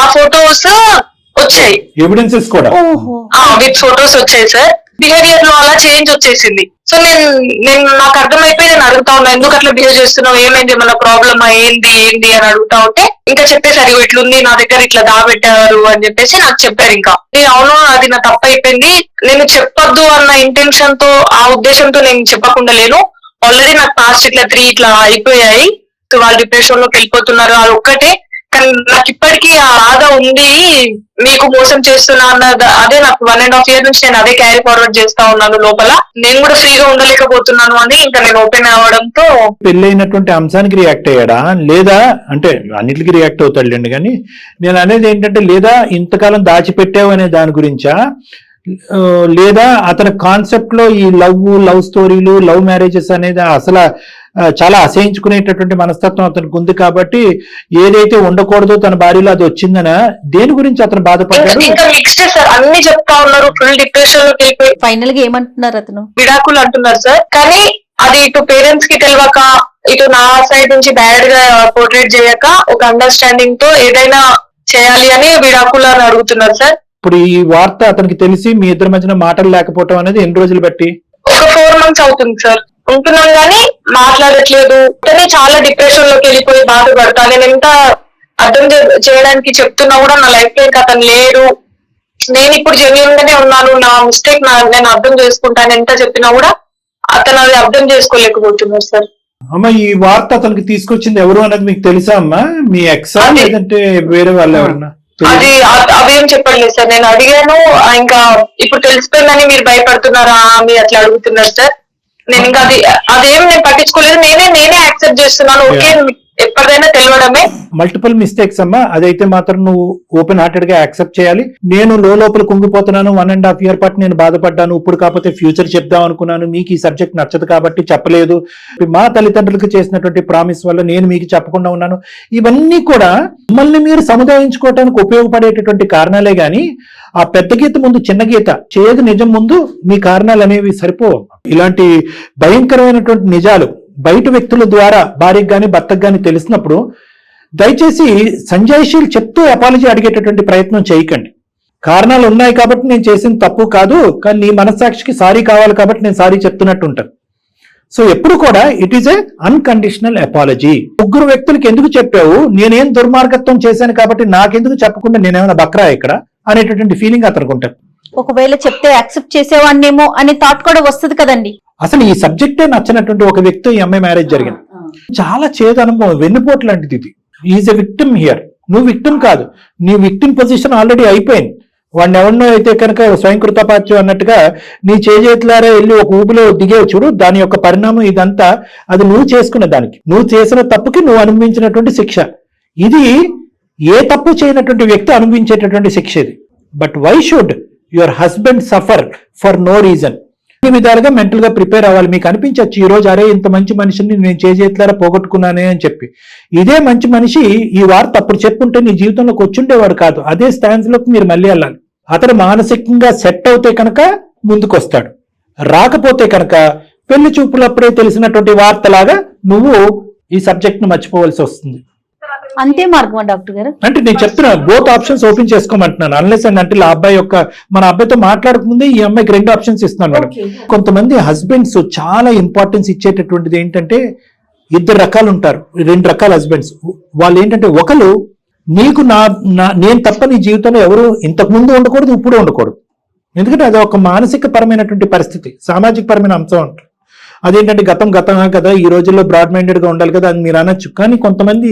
[SPEAKER 2] ఆ ఫొటోస్ వచ్చాయి,
[SPEAKER 3] ఎవిడెన్సెస్ కూడా
[SPEAKER 2] విత్ ఫొటోస్ వచ్చాయి సార్. బిహేవియర్ లో అలా చేంజ్ వచ్చేసింది. సో నేను నాకు అర్థమైపోయి నేను అడుగుతా ఉన్నా, ఎందుకు అట్లా బిహేవ్ చేస్తున్నావు, ఏమైంది, ఏమన్నా ప్రాబ్లమ్ ఏంది అని అడుగుతా ఉంటే ఇంకా చెప్పేసరి ఇట్లుంది నా దగ్గర ఇట్లా దాబెట్టారు అని చెప్పేసి నాకు చెప్పారు. ఇంకా నేను అవును అది నా తప్పు అయిపోయింది, నేను చెప్పొద్దు అన్న ఇంటెన్షన్ తో ఆ ఉద్దేశంతో నేను చెప్పకుండా లేను. ఆల్రెడీ నాకు పాస్ట్ ఇట్లా 3 ఇట్లా అయిపోయాయి, సో వాళ్ళు డిప్రెషన్ లోకి వెళ్ళిపోతున్నారు, అది ఒక్కటే. కానీ నాకు ఇప్పటికీ ఆ బాధ ఉంది, మీకు మోసం చేస్తున్నా అన్నది అదే నాకు 1.5 year నుంచి నేను అదే క్యారీ ఫార్వర్డ్ చేస్తా ఉన్నాను లోపల. నేను కూడా ఫ్రీగా ఉండలేకపోతున్నాను అని ఇంకా నేను ఓపెన్ అవ్వడంతో.
[SPEAKER 3] పెళ్ళైనటువంటి అంశానికి రియాక్ట్ అయ్యాడా లేదా అంటే అన్నిటికీ రియాక్ట్ అవుతాడులేండి, కానీ నేను అనేది ఏంటంటే లేదా ఇంతకాలం దాచిపెట్టావు అనే దాని గురించా, లేదా అతని కాన్సెప్ట్ లో ఈ లవ్ స్టోరీలు లవ్ మ్యారేజెస్ అనేది అసలు చాలా అసహించుకునేటటువంటి మనస్తత్వం అతనికి ఉంది కాబట్టి ఏదైతే ఉండకూడదో తన భార్యలో అది వచ్చిందనా, దేని గురించి అతను బాధపడ్డాడు?
[SPEAKER 2] ఇంకా మిక్స్డ్ సార్, అన్ని చెప్తా ఉన్నారు, ఫుల్ డిప్రెషన్ లోకి వెళ్ళిపోయి
[SPEAKER 4] ఫైనల్ గా ఏమంటున్నారు, అతను
[SPEAKER 2] విడాకులు అంటున్నారు సార్. కానీ అది ఇటు పేరెంట్స్ కి తెలియక, ఇటు నా సైడ్ నుంచి బ్యాడ్ గా పోర్ట్రేట్ చేయక ఒక అండర్స్టాండింగ్ తో ఏదైనా చేయాలి అని విడాకులు అని అడుగుతున్నారు సార్.
[SPEAKER 3] ఇప్పుడు ఈ వార్త అతనికి తెలిసి మీ ఇద్దరి మధ్యన మాటలు లేకపోవటం అనేది ఎన్ని రోజులు బట్టి?
[SPEAKER 2] ఒక 4 months అవుతుంది సార్. ఉంటున్నాం గానీ మాట్లాడట్లేదు, కానీ చాలా డిప్రెషన్ లోకి వెళ్ళిపోయి బాధపడతా. నేను ఎంత అర్థం చేయడానికి చెప్తున్నా కూడా నా లైఫ్ లో ఇంకా అతను లేడు, నేను ఇప్పుడు జెన్యూన్ గానే ఉన్నాను, నా మిస్టేక్ నేను అర్థం చేసుకుంటాను ఎంత చెప్పినా కూడా అతను అది అర్థం చేసుకోలేకపోతున్నారు సార్.
[SPEAKER 3] అమ్మ, ఈ వార్త అతనికి తీసుకొచ్చింది ఎవరు అనేది మీకు తెలుసా అమ్మా? మీ ఎక్సా లేదంటే వేరే వాళ్ళు ఎవరన్నా?
[SPEAKER 2] అది అవేం చెప్పలేదు సార్. నేను అడిగాను, ఇంకా ఇప్పుడు తెలిసిపోయిందని మీరు భయపడుతున్నారా మీరు అట్లా అడుగుతున్నారు సార్. నేను ఇంకా అదేం నేను పట్టించుకోలేదు. నేనే యాక్సెప్ట్ చేస్తున్నాను. ఓకే, ఎప్పటికైనా తెలియడమే.
[SPEAKER 3] మల్టిపుల్ మిస్టేక్స్ అమ్మా, అదైతే మాత్రం నువ్వు ఓపెన్ హార్టెడ్ గా యాక్సెప్ట్ చేయాలి. నేను లోపల కుంగిపోతున్నాను, 1.5 year పాటు నేను బాధపడ్డాను, ఇప్పుడు కాకపోతే ఫ్యూచర్ చెప్దాం అనుకున్నాను, మీకు ఈ సబ్జెక్ట్ నచ్చదు కాబట్టి చెప్పలేదు, మా తల్లిదండ్రులకు చేసినటువంటి ప్రామిస్ వల్ల నేను మీకు చెప్పకుండా ఉన్నాను, ఇవన్నీ కూడా మిమ్మల్ని మీరు సముదాయించుకోవడానికి ఉపయోగపడేటటువంటి కారణాలే గాని ఆ పెద్ద గీత ముందు చిన్న గీత చేయదు నిజం ముందు మీ కారణాలు అనేవి సరిపోవు. ఇలాంటి భయంకరమైనటువంటి నిజాలు బయట వ్యక్తుల ద్వారా భార్యకు గాని భర్తకు గాని తెలిసినప్పుడు దయచేసి సంజాయిషీలు చెప్తూ అపాలజీ అడిగేటటువంటి ప్రయత్నం చేయకండి. కారణాలు ఉన్నాయి కాబట్టి నేను చేసిన తప్పు కాదు, కానీ నీ మనస్సాక్షికి సారీ కావాలి కాబట్టి నేను సారీ చెప్తున్నట్టు ఉంటాను. సో ఎప్పుడు కూడా it is a unconditional apology. ముగ్గురు వ్యక్తులకి ఎందుకు చెప్పావు, నేనేం దుర్మార్గత్వం చేశాను కాబట్టి నాకెందుకు చెప్పకుండా నేనేమైనా బక్రా ఇక్కడ అనేటటువంటి ఫీలింగ్ అతనికి ఉంటుంది.
[SPEAKER 4] ఒకవేళ చెప్తే యాక్సెప్ట్ చేసేవాన్నేమో అనే థాట్ కూడా వస్తుంది కదండి.
[SPEAKER 3] అసలు ఈ సబ్జెక్టే నచ్చినటువంటి ఒక వ్యక్తి ఈ అమ్మాయి మ్యారేజ్ జరిగింది. చాలా చేదు అనుభవం, వెన్నుపోటు లాంటిది ఇది. Is a victim here. నువ్వు విక్టిమ్ కాదు, నీ విక్టిమ్ పొజిషన్ ఆల్రెడీ అయిపోయింది. వాడిని ఎవరినో అయితే కనుక స్వయంకృతపాత్యం అన్నట్టుగా నీ చేతులారా వెళ్ళి ఒక ఊపిలో దిగేవు చూడు, దాని యొక్క పరిణామం ఇదంతా అది నువ్వు చేసుకున్న దానికి, నువ్వు చేసిన తప్పుకి నువ్వు అనుభవించినటువంటి శిక్ష. ఇది ఏ తప్పు చేయనటువంటి వ్యక్తి అనుభవించేటటువంటి శిక్ష ఇది. But why should your husband suffer for no reason? ఈ విధాలుగా మెంటల్ గా ప్రిపేర్ అవ్వాలి. మీకు అనిపించచ్చు ఈ రోజు, అరే ఇంత మంచి మనిషిని నేను చేతులారా పోగొట్టుకున్నానే అని చెప్పి. ఇదే మంచి మనిషి ఈ వార్త అప్పుడు చెప్పుంటే నీ జీవితంలోకి వచ్చుండేవాడు కాదు. అదే స్టాండ్స్ లోకి మీరు మళ్ళీ వెళ్ళాలి. అతను మానసికంగా సెట్ అవుతే కనుక ముందుకు వస్తాడు, రాకపోతే కనుక పెళ్లి చూపులప్పుడే తెలిసినటువంటి వార్తలాగా నువ్వు ఈ సబ్జెక్ట్ ను మర్చిపోవలసి వస్తుంది.
[SPEAKER 4] అంతే మార్గమా డాక్టర్ గారు?
[SPEAKER 3] అంటే నేను చెప్తున్నా, బోత్ ఆప్షన్స్ ఓపెన్ చేసుకోమంటున్నాను. అన్లెస్ అండ్ అంటే ఆ అబ్బాయి యొక్క మన అబ్బాయితో మాట్లాడకముందే ఈ అమ్మాయికి 2 ఆప్షన్స్ ఇస్తున్నాను మేడం. కొంతమంది హస్బెండ్స్ చాలా ఇంపార్టెన్స్ ఇచ్చేటటువంటిది ఏంటంటే, 2 రకాలు ఉంటారు, 2 రకాల హస్బెండ్స్. వాళ్ళు ఏంటంటే, ఒకరు నీకు నేను తప్ప నీ జీవితంలో ఎవరు ఇంతకు ముందు ఉండకూడదు, ఇప్పుడు ఉండకూడదు. ఎందుకంటే అది ఒక మానసిక పరమైనటువంటి పరిస్థితి, సామాజిక పరమైన అంశం అంటారు. అదేంటంటే గతం కదా, ఈ రోజుల్లో బ్రాడ్ మైండెడ్ గా ఉండాలి కదా అని మీరు అనొచ్చు. కానీ కొంతమంది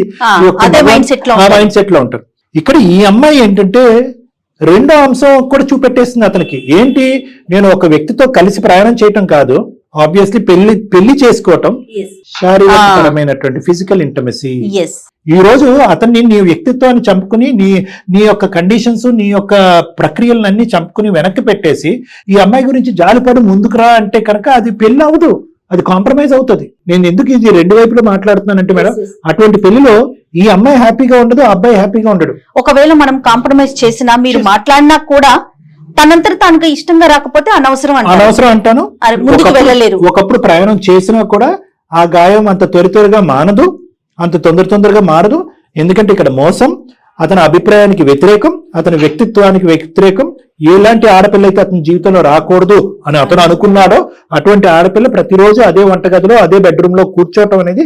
[SPEAKER 3] మైండ్ సెట్ లో ఉంటారు. ఇక్కడ ఈ అమ్మాయి ఏంటంటే 2వ అంశం కూడా చూపెట్టేస్తుంది అతనికి. ఏంటి, నేను ఒక వ్యక్తితో కలిసి ప్రయాణం చేయటం కాదు, ఆబ్వియస్లీ పెళ్లి చేసుకోవటం, శారీరకపరమైనటువంటి ఫిజికల్ ఇంటమసీ. ఈ రోజు అతన్ని నీ వ్యక్తిత్వాన్ని చంపుకుని నీ యొక్క కండిషన్స్, నీ యొక్క ప్రక్రియలన్నీ చంపుకుని వెనక్కి పెట్టేసి ఈ అమ్మాయి గురించి జాలిపడి ముందుకు రా అంటే కనుక అది పెళ్లి అవదు, అది కాంప్రమైజ్ అవుతుంది. నేను ఎందుకు ఇది 2 వైపులు మాట్లాడుతున్నానంటే మేడం, అటువంటి పెళ్లిలో ఈ అమ్మాయి హ్యాపీగా ఉండదు, ఆ అబ్బాయి హ్యాపీగా ఉండడు.
[SPEAKER 4] ఒకవేళ మనం కాంప్రమైజ్ చేసినా, మీరు మాట్లాడినా కూడా తనంతట తనకు ఇష్టంగా రాకపోతే అనవసరం
[SPEAKER 3] అంటాను.
[SPEAKER 4] ముందుకు వెళ్ళలేరు.
[SPEAKER 3] ఒకప్పుడు ప్రయాణం చేసినా కూడా ఆ గాయం అంత త్వరగా మానదు, అంత తొందరగా మారదు. ఎందుకంటే ఇక్కడ మోసం, అతని అభిప్రాయానికి వ్యతిరేకం, అతని వ్యక్తిత్వానికి వ్యతిరేకం. ఎలాంటి ఆడపిల్ల అయితే అతని జీవితంలో రాకూడదు అని అతను అనుకున్నాడో అటువంటి ఆడపిల్ల ప్రతిరోజు అదే వంటగదిలో, అదే బెడ్రూమ్ లో కూర్చోవటం అనేది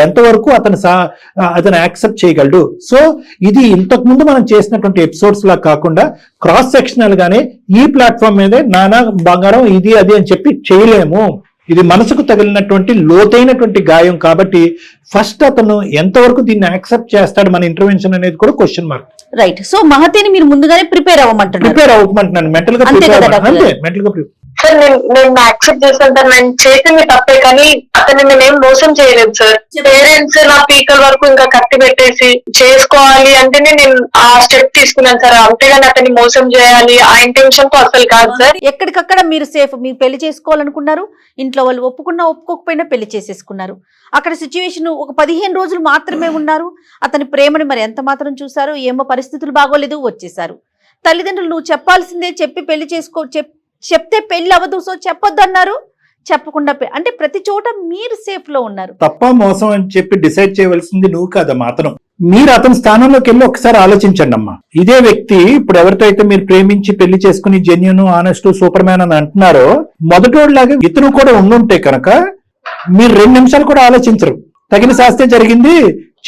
[SPEAKER 3] ఎంతవరకు అతను యాక్సెప్ట్ చేయగలడు. సో ఇది ఇంతకు ముందు మనం చేసినటువంటి ఎపిసోడ్స్ లా కాకుండా క్రాస్ సెక్షనల్ గానే ఈ ప్లాట్ఫామ్ మీదే నానా బంగారం ఇది అది అని చెప్పి చేయలేము. ఇది మనసుకు తగిలినటువంటి లోతైనటువంటి గాయం కాబట్టి ఫస్ట్ అతను ఎంతవరకు దీన్ని యాక్సెప్ట్ చేస్తాడు మన ఇంటర్వెన్షన్ అనేది కూడా క్వశ్చన్ మార్క్.
[SPEAKER 4] రైట్. సో మహతిని మీరు ముందుగానే ప్రిపేర్ అవ్వమంటున్నాను.
[SPEAKER 3] మెంటల్ గా ప్రిపేర్.
[SPEAKER 2] సార్ నేను యాక్సెప్ట్ చేస్తాను సార్, నేను చేసింది తప్పే, కానీ అతన్ని నేనేం మోసం చేయలేదు సార్. పేరెంట్స్ నా పీకల వరకు ఇంకా కట్టి పెట్టేసి చేసుకోవాలి అంటేనే నేను ఆ స్టెప్ తీసుకున్నాను సార్. అంతేగాని అతన్ని మోసం చేయాలి ఆ ఇంటెన్షన్ తో అసలు కాదు సార్.
[SPEAKER 4] ఎక్కడికక్కడ మీరు సేఫ్, మీరు పెళ్లి చేసుకోవాలనుకున్నారు, ఇంట్లో వాళ్ళు ఒప్పుకున్నా ఒప్పుకోకపోయినా పెళ్లి చేసేసుకున్నారు. అక్కడ సిచ్యువేషన్ ఒక 15 రోజులు మాత్రమే ఉన్నారు. అతని ప్రేమని మరి ఎంత మాత్రం చూసారు, ఏమో పరిస్థితులు బాగోలేదు, వచ్చేసారు. తల్లిదండ్రులు నువ్వు చెప్పాల్సిందే, చెప్పి పెళ్లి చెప్తే పెళ్లి అవ్వదు, సో చెప్పొద్దు అన్నారు. చెప్పకుండా అంటే ప్రతి చోట మీరు సేఫ్ లో ఉన్నారు.
[SPEAKER 3] తప్ప మోసం అని చెప్పి డిసైడ్ చేయవలసింది నువ్వు కాదమ్మా, అతను. మీరు అతని స్థానంలోకి వెళ్ళి ఒకసారి ఆలోచించండి అమ్మా. ఇదే వ్యక్తి ఇప్పుడు ఎవరితో అయితే మీరు ప్రేమించి పెళ్లి చేసుకుని జెన్యూన్, ఆనెస్ట్, సూపర్ మ్యాన్ అని అంటున్నారో, మొదటోడిలాగా ఇతను కూడా ఉండుంటే కనుక మీరు 2 నిమిషాలు కూడా ఆలోచించరు. తగిన శాస్త్రే జరిగింది,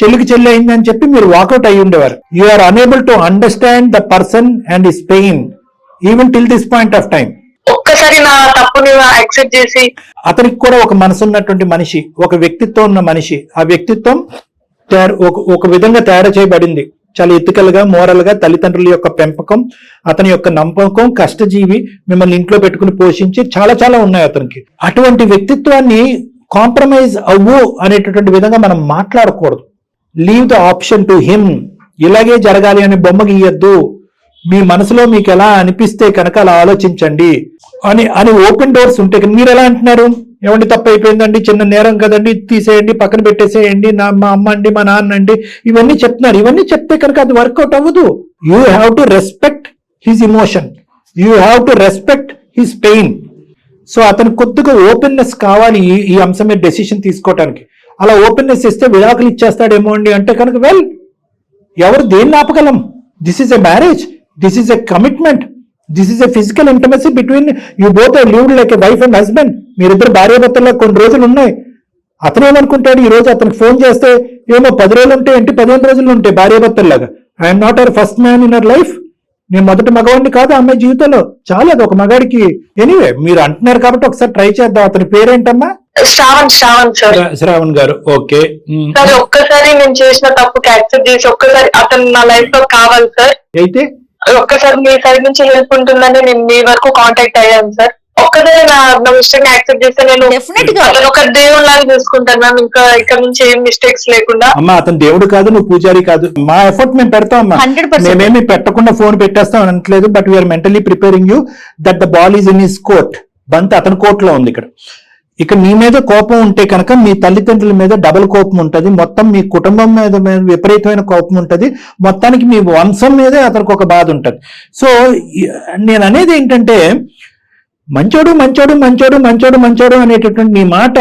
[SPEAKER 3] చెల్లికి చెల్లి అయింది అని చెప్పి మీరు వాకౌట్ అయ్యి ఉండేవారు. You are unable to understand the person and his pain even till this point of time.
[SPEAKER 2] ఒక్కసారి నా తప్పుని యాక్సెప్ట్ చేసి,
[SPEAKER 3] అతనికి కూడా ఒక మనసు ఉన్నటువంటి మనిషి, ఒక వ్యక్తిత్వం ఉన్న మనిషి, ఆ వ్యక్తిత్వం ఒక విధంగా తయారు చేయబడింది. చాలా ఎథికల్ గా, మోరల్ గా తల్లిదండ్రుల యొక్క పెంపకం, అతని యొక్క నమ్మకం, కష్టజీవి, మిమ్మల్ని ఇంట్లో పెట్టుకుని పోషించి చాలా చాలా ఉన్నాయి అతనికి. అటువంటి వ్యక్తిత్వాన్ని కాంప్రమైజ్ అవ్వు అనేటటువంటి విధంగా మనం మాట్లాడకూడదు. Leave the option to him. ఇలాగే జరగాలి అనే బొమ్మ గీయద్దు. మీ మనసులో మీకు ఎలా అనిపిస్తే కనుక అలా ఆలోచించండి అని ఓపెన్ డోర్స్ ఉంటాయి. మీరు ఎలా అంటున్నారు, ఏమండి తప్పు అయిపోయిందండి, చిన్న నేరం కదండి, తీసేయండి, పక్కన పెట్టేసేయండి, మా అమ్మ అండి, మా నాన్న అండి, ఇవన్నీ చెప్తున్నారు. ఇవన్నీ చెప్తే కనుక అది వర్కౌట్ అవ్వదు. You have to respect his emotion, you have to respect his pain. So అతను కొద్దిగా ఓపెన్నెస్ కావాలి ఈ అంశం మీద డెసిషన్ తీసుకోవటానికి. అలా ఓపెన్నెస్ ఇస్తే విడాకులు ఇచ్చేస్తాడేమో అండి అంటే కనుక వెల్, ఎవరు దేన్ని ఆపగలం? This is a marriage, this is a commitment, this is a physical intimacy between you both are lived like a wife and husband. మీరిద్దరు భార్యాభర్తల్లో కొన్ని రోజులు ఉన్నాయి. అతను ఏమనుకుంటాడు, ఈ రోజు అతనికి ఫోన్ చేస్తే ఏమో 10 రోజులు ఉంటే ఏంటి, 15 రోజులు ఉంటాయి భార్యాభర్తల్లాగా. I'm not our first man in our life. నేను మొదటి మగవాడిని కాదు అమ్మాయి జీవితంలో. చాలా అది ఒక మగాడికి. ఎనీవే మీరు అంటున్నారు కాబట్టి ఒకసారి ట్రై చేద్దాం. అతని పేరేంటమ్మా?
[SPEAKER 2] శ్రావణ్ సార్.
[SPEAKER 3] శ్రావణ్ గారు, ఓకే
[SPEAKER 2] సార్. ఒక్కసారి నేను చేసిన తప్పుకి యాక్సెప్ట్ చేసి ఒక్కసారి అతను నా లైఫ్ లో కావాలి సార్.
[SPEAKER 3] అయితే
[SPEAKER 2] ఒక్కసారి మీ సైడ్ నుంచి హెల్ప్ ఉంటుందని నేను మీ వరకు కాంటాక్ట్ అయ్యాను సార్. ఒక్కసారి నా మిస్టేక్ యాక్సెప్ట్ చేస్తే నేను అతను ఒక దేవుడు లాగా చూసుకుంటాను మ్యామ్. ఇంకా ఇక్కడ నుంచి ఏం మిస్టేక్స్ లేకుండా.
[SPEAKER 3] అమ్మా అతను దేవుడు కాదు, నువ్వు పూజారి కాదు. మా ఎఫర్ట్ మేము పెడతాం అమ్మా. మేమేమి పెట్టకుండా ఫోన్ పెట్టేస్తాం అనట్లేదు. But we are mentally preparing you that the ball is in his court. బంత్ అతని కోర్టులో ఉంది. ఇక్కడ మీ మీద కోపం ఉంటే కనుక మీ తల్లిదండ్రుల మీద డబుల్ కోపం ఉంటుంది, మొత్తం మీ కుటుంబం మీద విపరీతమైన కోపం ఉంటుంది, మొత్తానికి మీ వంశం మీదే అతనికి ఒక బాధ ఉంటుంది. సో నేను అనేది ఏంటంటే, మంచోడు మంచోడు మంచోడు మంచోడు మంచోడు అనేటటువంటి నీ మాట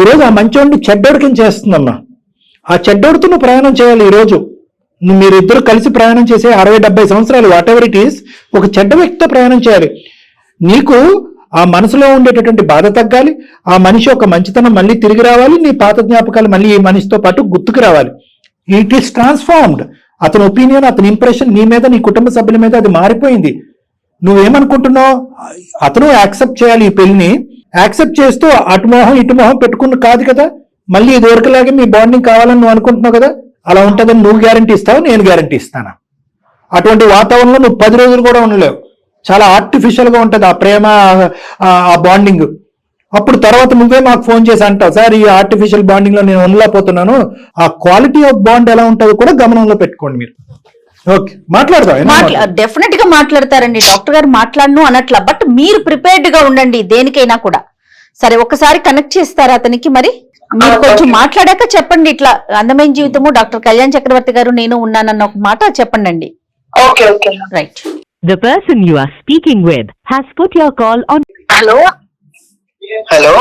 [SPEAKER 3] ఈరోజు ఆ మంచోడిని చెడ్డోడికి చేస్తుందమ్మా. ఆ చెడ్డోడితో నువ్వు ప్రయాణం చేయాలి. ఈరోజు మీరిద్దరు కలిసి ప్రయాణం చేసే 60-70 సంవత్సరాలు వాట్ ఎవర్ ఇట్ ఈస్, ఒక చెడ్డ వ్యక్తితో ప్రయాణం చేయాలి. నీకు ఆ మనసులో ఉండేటటువంటి బాధ తగ్గాలి, ఆ మనిషి ఒక మంచితనం మళ్ళీ తిరిగి రావాలి, నీ పాత జ్ఞాపకాలు మళ్ళీ ఈ మనిషితో పాటు గుర్తుకు రావాలి. It is transformed. అతని ఒపీనియన్, అతని ఇంప్రెషన్ నీ మీద, నీ కుటుంబ సభ్యుల మీద అది మారిపోయింది. నువ్వేమనుకుంటున్నావు? అతను యాక్సెప్ట్ చేయాలి ఈ పెళ్లిని. యాక్సెప్ట్ చేస్తూ అటు మొహం ఇటు మొహం పెట్టుకున్న కాదు కదా, మళ్ళీ ఇది వరకులాగే మీ బాండింగ్ కావాలని నువ్వు అనుకుంటున్నావు కదా. అలా ఉంటుందని నువ్వు గ్యారంటీ ఇస్తావు, నేను గ్యారంటీ ఇస్తానా? అటువంటి వాతావరణంలో నువ్వు 10 రోజులు కూడా ఉండలేవు. చాలా ఆర్టిఫిషియల్ గా ఉంటుంది ఆ ప్రేమ, ఆ బాండింగ్. అప్పుడు తర్వాత నువ్వే మాకు ఫోన్ చేసి అంటావు, సార్ ఈ ఆర్టిఫిషియల్ బాండింగ్ లో నేను ఉండలేకపోతున్నాను. ఆ క్వాలిటీ ఆఫ్ బాండ్ ఎలా ఉంటుందో కూడా గమనంలో పెట్టుకోండి మీరు. ఓకే, మాట్లాడదాం.
[SPEAKER 4] డెఫినెట్ గా మాట్లాడతారండి డాక్టర్ గారు, మాట్లాడను అనట్లా. బట్ మీరు ప్రిపేర్డ్ గా ఉండండి దేనికైనా కూడా. సరే, ఒకసారి కనెక్ట్ చేస్తారా అతనికి? మరి మీరు కొంచెం మాట్లాడాక చెప్పండి. ఇట్లా అందమైన జీవితము డాక్టర్ కళ్యాణ్ చక్రవర్తి గారు నేను ఉన్నానన్న ఒక మాట చెప్పండి అండి.
[SPEAKER 2] Okay okay
[SPEAKER 4] right.
[SPEAKER 6] The person you are speaking with has put your call on.
[SPEAKER 5] Hello,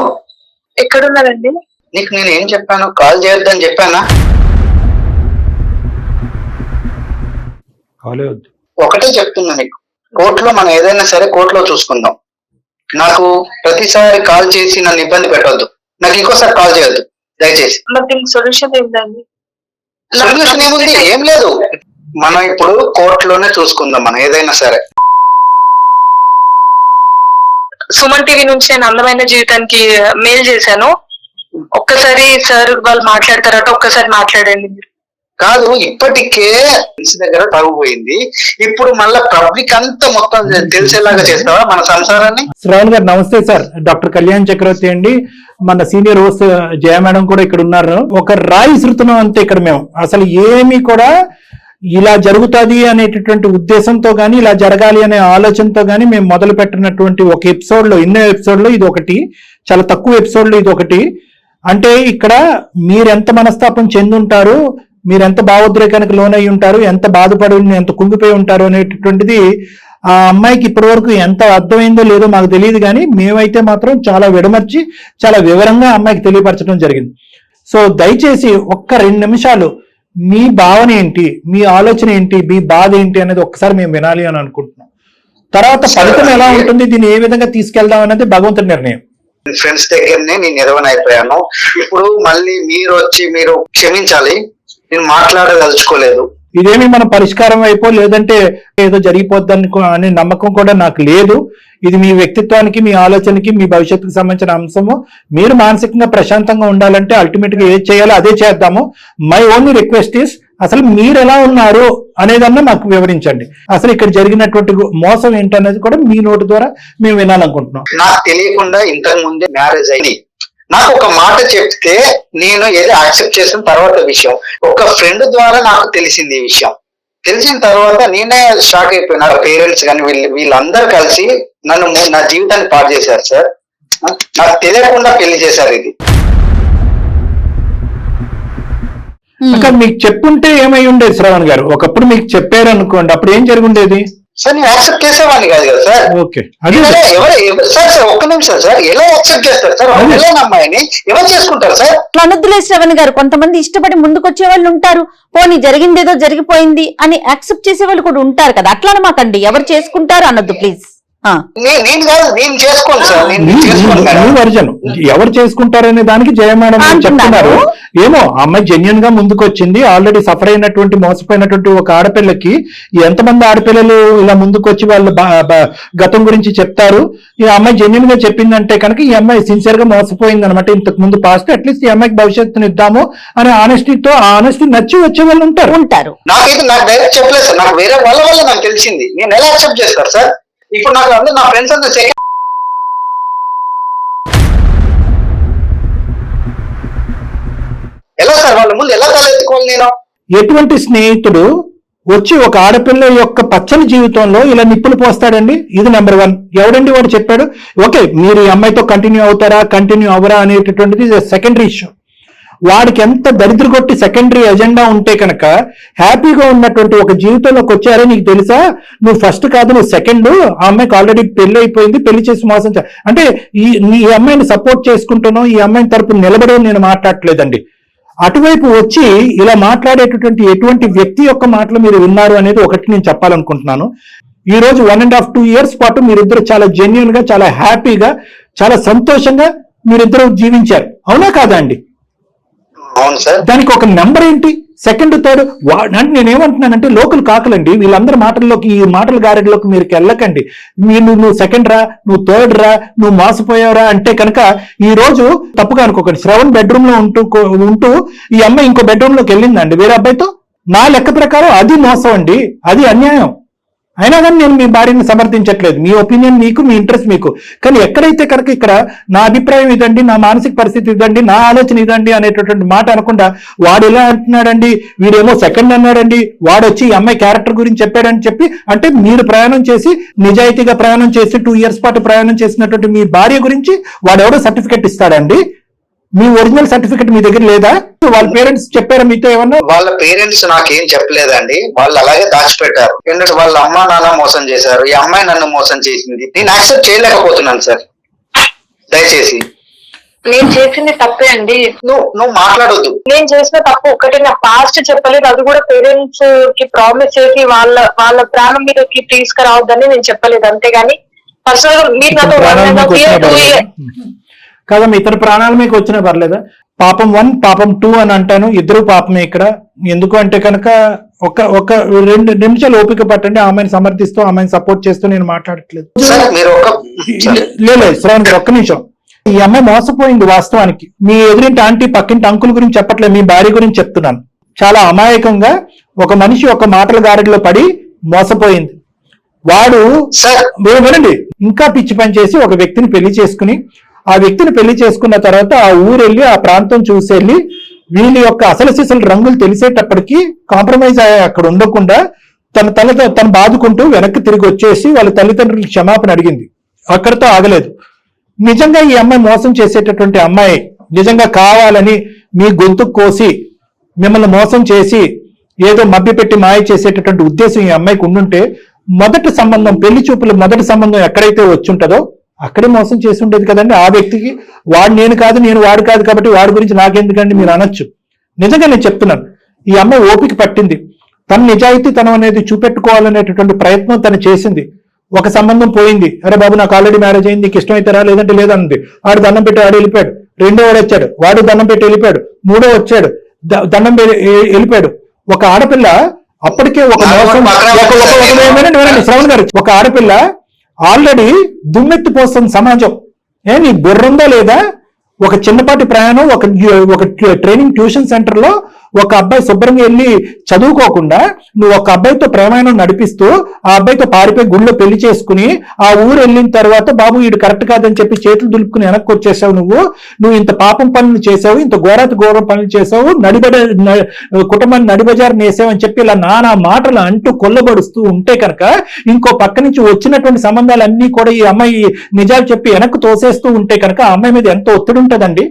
[SPEAKER 2] ఎక్కడున్నారండి?
[SPEAKER 5] నీకు నేను ఏం చెప్పాను? కాల్ చేయొద్దని చెప్పానా? ఒకటే చెప్తున్నా నీకు, కోర్టులో మనం ఏదైనా సరే కోర్టులో చూసుకుందాం. నాకు ప్రతిసారి కాల్ చేసి నన్ను ఇబ్బంది పెట్టవద్దు. నాకు ఇంకోసారి కాల్ చేయొద్దు దయచేసి.
[SPEAKER 2] సొల్యూషన్ ఏంటండి?
[SPEAKER 5] సొల్యూషన్ ఏముంది? ఏం లేదు. మనం ఇప్పుడు కోర్టులోనే చూసుకుందాం మనం ఏదైనా సరే.
[SPEAKER 2] సుమన్ టీవీ నుంచి నేను అందమైన జీవితానికి మెయిల్ చేశాను. ఒక్కసారి సార్ వాళ్ళు మాట్లాడతారట, ఒక్కసారి మాట్లాడండి.
[SPEAKER 5] కాదు, ఇప్పటికే దగ్గర తగ్గిపోయింది. ఇప్పుడు మళ్ళీ పబ్లిక్ అంతా మొత్తం తెలిసేలాగా చేస్తావా మన సంసారాన్ని?
[SPEAKER 3] శ్రావణ్ గారు నమస్తే సార్. డాక్టర్ కళ్యాణ్ చక్రవర్తి అండి. మన సీనియర్ హోస్ట్ జయ మేడం కూడా ఇక్కడ ఉన్నారు. ఒక రాయి విసురుతున్నాం అంతే ఇక్కడ మేము. అసలు ఏమీ కూడా ఇలా జరుగుతుంది అనేటటువంటి ఉద్దేశంతో గానీ, ఇలా జరగాలి అనే ఆలోచనతో గానీ మేము మొదలు పెట్టినటువంటి ఒక ఎపిసోడ్ లో, ఎన్నో ఎపిసోడ్ లో ఇది ఒకటి, చాలా తక్కువ ఎపిసోడ్ లో ఇది ఒకటి. అంటే ఇక్కడ మీరెంత మనస్తాపం చెందుంటారు, మీరెంత భావోద్రేకానికి లోనై ఉంటారు, ఎంత బాధపడి ఎంత కుంగిపోయి ఉంటారు అనేటటువంటిది ఆ అమ్మాయికి ఇప్పటి వరకు ఎంత అర్థమైందో లేదో మాకు తెలియదు. కానీ మేమైతే మాత్రం చాలా విడమర్చి చాలా వివరంగా అమ్మాయికి తెలియపరచడం జరిగింది. సో దయచేసి ఒక్క 2 నిమిషాలు మీ భావన ఏంటి, మీ ఆలోచన ఏంటి, మీ బాధ ఏంటి అనేది ఒక్కసారి మేము వినాలి అని అనుకుంటున్నాం. తర్వాత ఫలితం ఎలా ఉంటుంది, దీన్ని ఏ విధంగా తీసుకెళ్దాం అనేది భగవంతుడి నిర్ణయం.
[SPEAKER 5] ఫ్రెండ్స్ దగ్గరనే నేను నిర్వహణైపోయాను. ఇప్పుడు మళ్ళీ మీరు క్షమించాలి. నేను మాట్లాడదలుచుకోలేదు.
[SPEAKER 3] ఇదేమి మన పరిష్కారం అయిపో లేదంటే ఏదో జరిగిపోద్దని అనే నమ్మకం కూడా నాకు లేదు. ఇది మీ వ్యక్తిత్వానికి, మీ ఆలోచనకి, మీ భవిష్యత్తుకు సంబంధించిన అంశము. మీరు మానసికంగా ప్రశాంతంగా ఉండాలంటే అల్టిమేట్ గా ఏది చేయాలో అదే చేద్దాము. మై ఓన్లీ రిక్వెస్ట్ ఈస్ అసలు మీరు ఎలా ఉన్నారు అనేదన్నా మాకు వివరించండి. అసలు ఇక్కడ జరిగినటువంటి మోసం ఏంటనేది కూడా మీ నోటి ద్వారా మేము వినాలనుకుంటున్నాం.
[SPEAKER 5] నాకు తెలియకుండా ఇంతకు ముందే మ్యారేజ్ అయింది. నాకు ఒక మాట చెప్తే నేను ఏదో యాక్సెప్ట్ చేసిన తర్వాత విషయం, ఒక ఫ్రెండ్ ద్వారా నాకు తెలిసింది ఈ విషయం. తెలిసిన తర్వాత నేనే షాక్ అయిపోయినా. పేరెంట్స్ కానీ వీళ్ళందరూ కలిసి నా జీవితాన్ని పాడు చేశారు సార్. నాకు తెలియకుండా పెళ్లి చేశారు. ఇది
[SPEAKER 3] అక్కడ మీకు చెప్పుంటే ఏమై ఉండేది శ్రవణ్ గారు? ఒకప్పుడు మీకు చెప్పారు అనుకోండి, అప్పుడు ఏం జరుగుండేది?
[SPEAKER 5] సార్ నేను యాక్సెప్ట్ చేసేవాడిని కాదు కదా సార్.
[SPEAKER 3] ఓకే,
[SPEAKER 5] సార్ ఒక్క నిమిషం సార్, ఎలా యాక్సెప్ట్ చేస్తారు సార్? ఎలా అమ్మాయిని ఎవరు చేసుకుంటారు సార్?
[SPEAKER 4] అనొద్దులే శ్రవణ్ గారు, కొంతమంది ఇష్టపడి ముందుకొచ్చే వాళ్ళు ఉంటారు. పోనీ జరిగిందేదో జరిగిపోయింది అని యాక్సెప్ట్ చేసే వాళ్ళు కూడా ఉంటారు కదా, అట్లా అనమాకండి. ఎవరు చేసుకుంటారు అనొద్దు ప్లీజ్.
[SPEAKER 5] నేను కాదు, నేను చేసుకోను సార్.
[SPEAKER 3] వర్జన్ ఎవరు చేసుకుంటారనే దానికి జయమేడం చెప్తున్నారు. ఏమో అమ్మాయి జెన్యున్ గా ముందుకు వచ్చింది. ఆల్రెడీ సఫర్ అయినటువంటి మోసపోయినటువంటి ఒక ఆడపిల్లకి ఎంతమంది ఆడపిల్లలు ఇలా ముందుకు వచ్చి వాళ్ళ గతం గురించి చెప్తారు. ఈ అమ్మాయి జెన్యున్ గా చెప్పిందంటే కనుక ఈ అమ్మాయి సిన్సియర్ గా మోసపోయింది అనమాట. ఇంతకు ముందు పాస్ట్ అట్లీస్ట్ ఈ అమ్మాయికి భవిష్యత్తుని ఇద్దాము అనే ఆనెస్టీతో ఆనెస్టీ నచ్చి వచ్చే వాళ్ళు ఉంటారు.
[SPEAKER 5] నాకైతే నాకు డైరెక్ట్ చెప్పలేదు సార్. నాకు వేరే వాళ్ళ వల్ల నాకు తెలిసింది. నేను ఎలా యాక్సెప్ట్ చేస్తారు సార్? ఇప్పుడు నాకు అందరూ నా ఫ్రెండ్స్ అంతా ఎలా సార్ వాళ్ళ ముందు ఎలా తలెత్తుకోవాలి నేను?
[SPEAKER 3] ఎటువంటి స్నేహితుడు వచ్చి ఒక ఆడపిల్ల యొక్క పచ్చని జీవితంలో ఇలా నిప్పులు పోస్తాడండి? ఇది నెంబర్ 1. ఎవడండి వాడు చెప్పాడు? ఓకే, మీరు ఈ అమ్మాయితో కంటిన్యూ అవుతారా కంటిన్యూ అవరా అనేటటువంటిది సెకండరీ ఇష్యూ. వాడికి ఎంత దరిద్ర కొట్టి సెకండరీ ఎజెండా ఉంటే కనుక హ్యాపీగా ఉన్నటువంటి ఒక జీవితంలోకి వచ్చారో నీకు తెలుసా? నువ్వు ఫస్ట్ కాదు, నువ్వు సెకండ్. ఆ అమ్మాయికి ఆల్రెడీ పెళ్లి అయిపోయింది, పెళ్లి చేసి మోసం అంటే ఈ అమ్మాయిని సపోర్ట్ చేసుకుంటున్నావు, ఈ అమ్మాయిని తరపున నిలబడని నేను మాట్లాడట్లేదండి. అటువైపు వచ్చి ఇలా మాట్లాడేటటువంటి ఎటువంటి వ్యక్తి యొక్క మాటలు మీరు విన్నారు అనేది ఒకటి నేను చెప్పాలనుకుంటున్నాను. ఈ రోజు 1.5-2 years పాటు మీరిద్దరు చాలా జెన్యున్ గా, చాలా హ్యాపీగా, చాలా సంతోషంగా మీరిద్దరు జీవించారు. అవునా కాదా అండి?
[SPEAKER 5] అవును సార్.
[SPEAKER 3] దానికి ఒక నెంబర్ ఏంటి? సెకండ్, థర్డ్ అంటే నేనేమంటున్నానంటే లోకల్ కాకలండి. వీళ్ళందరి మాటల్లోకి, ఈ మాటల గారెడ్లోకి మీరు వెళ్ళకండి. నువ్వు సెకండ్ రా, నువ్వు థర్డ్ రా, నువ్వు మోసపోయావురా అంటే కనుక ఈ రోజు తప్పుగా అనుకోకండి. శ్రవణ్ బెడ్రూమ్ లో ఉంటూ ఈ అమ్మాయి ఇంకో బెడ్రూమ్ లోకి వెళ్ళిందండి వేరే అబ్బాయితో. నా లెక్క ప్రకారం అది మోసం అండి, అది అన్యాయం. అయినా కానీ నేను మీ భార్యని సమర్థించట్లేదు. మీ ఒపీనియన్ మీకు, మీ ఇంట్రెస్ట్ మీకు. కానీ ఎక్కడైతే కనుక ఇక్కడ నా అభిప్రాయం ఇదండి, నా మానసిక పరిస్థితి ఇదండి, నా ఆలోచన ఇదండి అనేటటువంటి మాట అనకుండా వాడు ఎలా అంటున్నాడండి, వీడేమో సెకండ్ అన్నాడండి, వాడు వచ్చి ఈ అమ్మాయి క్యారెక్టర్ గురించి చెప్పాడని చెప్పి, అంటే మీరు ప్రయాణం చేసి నిజాయితీగా ప్రయాణం చేసి 2 years పాటు ప్రయాణం చేసినటువంటి మీ భార్య గురించి వాడెవడో సర్టిఫికెట్ ఇస్తాడండి? మీ ఒరిజినల్ సర్టిఫికెట్ మీ దగ్గర లేదా? వాళ్ళ పేరెంట్స్ చెప్పారా మీతో ఏమన్నా?
[SPEAKER 5] వాళ్ళ పేరెంట్స్ నాకేం చెప్పలేదండి. వాళ్ళు అలాగే దాచిపెట్టారు. ఎందుకంటే వాళ్ళ అమ్మ నాన్న మోసం చేశారు, ఈ అమ్మాయి నన్ను మోసం చేసింది. నేను యాక్సెప్ట్ చేయలేకపోతున్నాను సార్. దయచేసి
[SPEAKER 2] నేను చేసింది తప్పే అండి.
[SPEAKER 5] నువ్వు మాట్లాడొద్దు.
[SPEAKER 2] నేను చేసిన తప్పు ఒకటి, నా పాస్ట్ చెప్పలేదు. అది కూడా పేరెంట్స్ కి ప్రామిస్ చేసి వాళ్ళ ప్రాణం మీదకి తీసుకురావద్దని నేను చెప్పలేదు. అంతేగాని పర్సనల్ గా మీరు నాతో
[SPEAKER 3] కదా మీ ఇతర ప్రాణాలు మీకు వచ్చినా పర్లేదా? పాపం 1, పాపం 2 అని అంటాను. ఇద్దరు పాపమే ఇక్కడ. ఎందుకు అంటే కనుక ఒక 2 నిమిషాలు ఓపిక పట్టండి. ఆమెను సమర్థిస్తూ, ఆమెను సపోర్ట్ చేస్తూ నేను మాట్లాడట్లేదు. లేదు శ్రవణ్ గారు, ఒక్క నిమిషం. ఈ అమ్మాయి మోసపోయింది వాస్తవానికి. మీ ఎదురింటి ఆంటీ, పక్కింటి అంకుల్ గురించి చెప్పట్లేదు, మీ భార్య గురించి చెప్తున్నాను. చాలా అమాయకంగా ఒక మనిషి ఒక మాటల గాడిలో పడి మోసపోయింది. వాడు వినండి, ఇంకా పిచ్చి పని చేసి ఒక వ్యక్తిని పెళ్లి చేసుకుని, ఆ వ్యక్తిని పెళ్లి చేసుకున్న తర్వాత ఆ ఊరు వెళ్ళి, ఆ ప్రాంతం చూసి వెళ్ళి, వీళ్ళ యొక్క అసలు సిసలు రంగులు తెలిసేటప్పటికి కాంప్రమైజ్ అక్కడ ఉండకుండా తను బాదుకుంటూ వెనక్కి తిరిగి వచ్చేసి వాళ్ళ తల్లిదండ్రులకు క్షమాపణ అడిగింది. అక్కడితో ఆగలేదు. నిజంగా ఈ అమ్మాయి మోసం చేసేటటువంటి అమ్మాయి, నిజంగా కావాలని మీ గొంతు కోసి మిమ్మల్ని మోసం చేసి ఏదో మభ్యపెట్టి మాయ చేసేటటువంటి ఉద్దేశం ఈ అమ్మాయికి ఉండుంటే, మొదటి సంబంధం, పెళ్లి చూపుల మొదటి సంబంధం ఎక్కడైతే వచ్చుంటుందో అక్కడే మోసం చేసి ఉండేది కదండి. ఆ వ్యక్తికి వాడు నేను కాదు, నేను వాడు కాదు కాబట్టి వాడి గురించి నాకెందుకండి మీరు అనొచ్చు. నిజంగా నేను చెప్తున్నాను, ఈ అమ్మాయి ఓపిక పట్టింది. తన నిజాయితీ తనం అనేది చూపెట్టుకోవాలనేటటువంటి ప్రయత్నం తను చేసింది. ఒక సంబంధం పోయింది, అరే బాబు నాకు ఆల్రెడీ మ్యారేజ్ అయింది, నీకు ఇష్టమైతారా లేదంటే లేదన్నది. వాడు దండం పెట్టి వాడు వెళ్ళిపోయాడు. 2వ వాడు వచ్చాడు, వాడు దండం పెట్టి వెళ్ళిపోయాడు. 3వ వచ్చాడు, దండం వెళ్ళిపోయాడు. ఒక ఆడపిల్ల అప్పటికే ఒక మోసం, శ్రవణ్ గారు, ఒక ఆడపిల్ల ఆల్రెడీ దుమ్మెత్తిపోస్తుంది సమాజం. నీ బుర్ర ఉందా లేదా? ఒక చిన్నపాటి ప్రయాణం, ఒక ట్రైనింగ్ ట్యూషన్ సెంటర్ లో ఒక అబ్బాయి శుభ్రంగా వెళ్ళి చదువుకోకుండా నువ్వు ఒక అబ్బాయితో ప్రేమాయణం నడిపిస్తూ ఆ అబ్బాయితో పారిపోయి గుళ్ళో పెళ్లి చేసుకుని ఆ ఊరు వెళ్ళిన తర్వాత బాబు వీడు కరెక్ట్ కాదని చెప్పి చేతులు దులుపుకుని వెనక్కి వచ్చేసావు. నువ్వు ఇంత పాపం పనులు చేసావు, ఇంత ఘోరం పనులు చేసావు, కుటుంబాన్ని నడిబజారు నేసావు అని చెప్పి ఇలా నానా మాటలు అంటూ కొల్లబడుస్తూ ఉంటే కనుక ఇంకో పక్క నుంచి వచ్చినటువంటి సంబంధాలన్నీ కూడా ఈ అమ్మాయి నిజాలు చెప్పి వెనక్కి తోసేస్తూ ఉంటే కనుక ఆ అమ్మాయి మీద ఎంత ఒత్తిడి ఉంటదండి.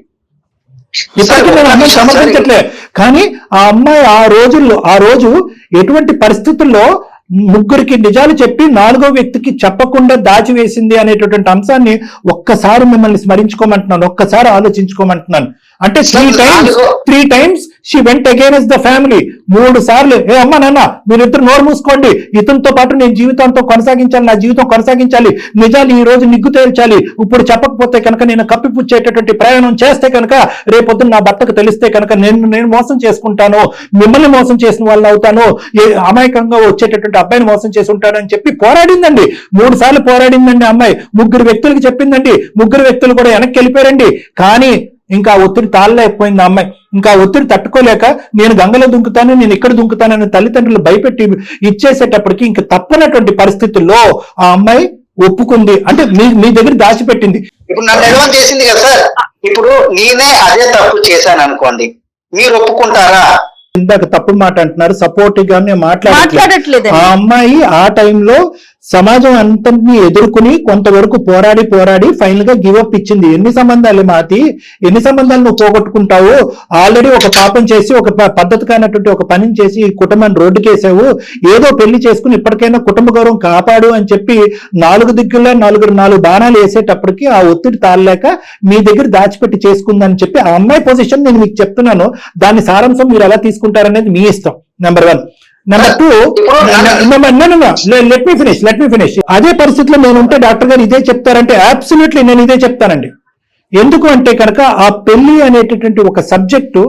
[SPEAKER 3] ఇప్పటికీ నేను అమ్మాయి సమర్థించట్లే, కానీ ఆ అమ్మాయి ఆ రోజు ఎటువంటి పరిస్థితుల్లో ముగ్గురికి నిజాలు చెప్పి నాలుగో వ్యక్తికి చెప్పకుండా దాచివేసింది అనేటటువంటి అంశాన్ని ఒక్కసారి మిమ్మల్ని స్మరించుకోమంటున్నాను, ఒక్కసారి ఆలోచించుకోమంటున్నాను. అంటే three times she went against the family. 3 సార్లు ఏ అమ్మ నాన్న మీరిద్దరు నోరు మూసుకోండి, ఇతనితో పాటు నేను జీవితంతో కొనసాగించాలి, నా జీవితం కొనసాగించాలి, నిజాలు ఈ రోజు నిగ్గు తేల్చాలి, ఇప్పుడు చెప్పకపోతే కనుక నేను కప్పిపుచ్చేటటువంటి ప్రయాణం చేస్తే కనుక రేపొద్దున నా భర్తకు తెలిస్తే కనుక నేను మోసం చేసుకుంటాను, మిమ్మల్ని మోసం చేసిన వాళ్ళని అవుతాను, అమాయకంగా వచ్చేటటువంటి అబ్బాయిని మోసం చేసి ఉంటాడని చెప్పి పోరాడిందండి. 3 సార్లు పోరాడిందండి అమ్మాయి. 3 వ్యక్తులకు చెప్పిందండి, 3 వ్యక్తులు కూడా వెనక్కి వెళ్ళిపోయారండి. కానీ ఇంకా ఒత్తిడి తాళలేకపోయింది ఆ అమ్మాయి. ఇంకా ఒత్తిడి తట్టుకోలేక నేను గంగలో దుంకుతాను, నేను ఇక్కడ దుంకుతానని తల్లిదండ్రులు భయపెట్టి ఇచ్చేసేటప్పటికి ఇంకా తప్పనటువంటి పరిస్థితుల్లో ఆ అమ్మాయి ఒప్పుకుంది. అంటే మీ దగ్గర దాచిపెట్టింది.
[SPEAKER 5] ఇప్పుడు నన్ను ఎడవం చేసింది కదా సార్, ఇప్పుడు నేనే అదే తప్పు చేశాను అనుకోండి, మీరు ఒప్పుకుంటారా?
[SPEAKER 3] ఇందాక తప్పుడు మాట అంటున్నారు, సపోర్టివ్ గా మాట్లాడట్లేదు. ఆ అమ్మాయి ఆ టైంలో సమాజం అంతటిని ఎదుర్కొని కొంతవరకు పోరాడి ఫైనల్ గా గివప్ ఇచ్చింది. ఎన్ని సంబంధాలు మాతి, ఎన్ని సంబంధాలు నువ్వు పోగొట్టుకుంటావు? ఆల్రెడీ ఒక పాపం చేసి ఒక పద్ధతి కానటువంటి ఒక పనిని చేసి కుటుంబాన్ని రోడ్డుకేసావు, ఏదో పెళ్లి చేసుకుని ఇప్పటికైనా కుటుంబ గౌరవం కాపాడు అని చెప్పి 4 దిక్కుల్లో 4 బాణాలు వేసేటప్పటికి ఆ ఒత్తిడి తాళలేక మీ దగ్గర దాచిపెట్టి చేసుకుందని చెప్పి ఆ అమ్మాయి పొజిషన్ నేను మీకు చెప్తున్నాను. దాని సారాంశం మీరు ఎలా తీసుకుంటారనేది మీ ఇష్టం. Number 1. Number 2, let me finish. అదే పరిస్థితిలో నేను ఉంటే డాక్టర్ గారు ఇదే చెప్తారంటే అబ్సల్యూట్లీ నేను ఇదే చెప్తానండి. ఎందుకు అంటే కనుక ఆ పెళ్లి అనేటటువంటి ఒక సబ్జెక్టు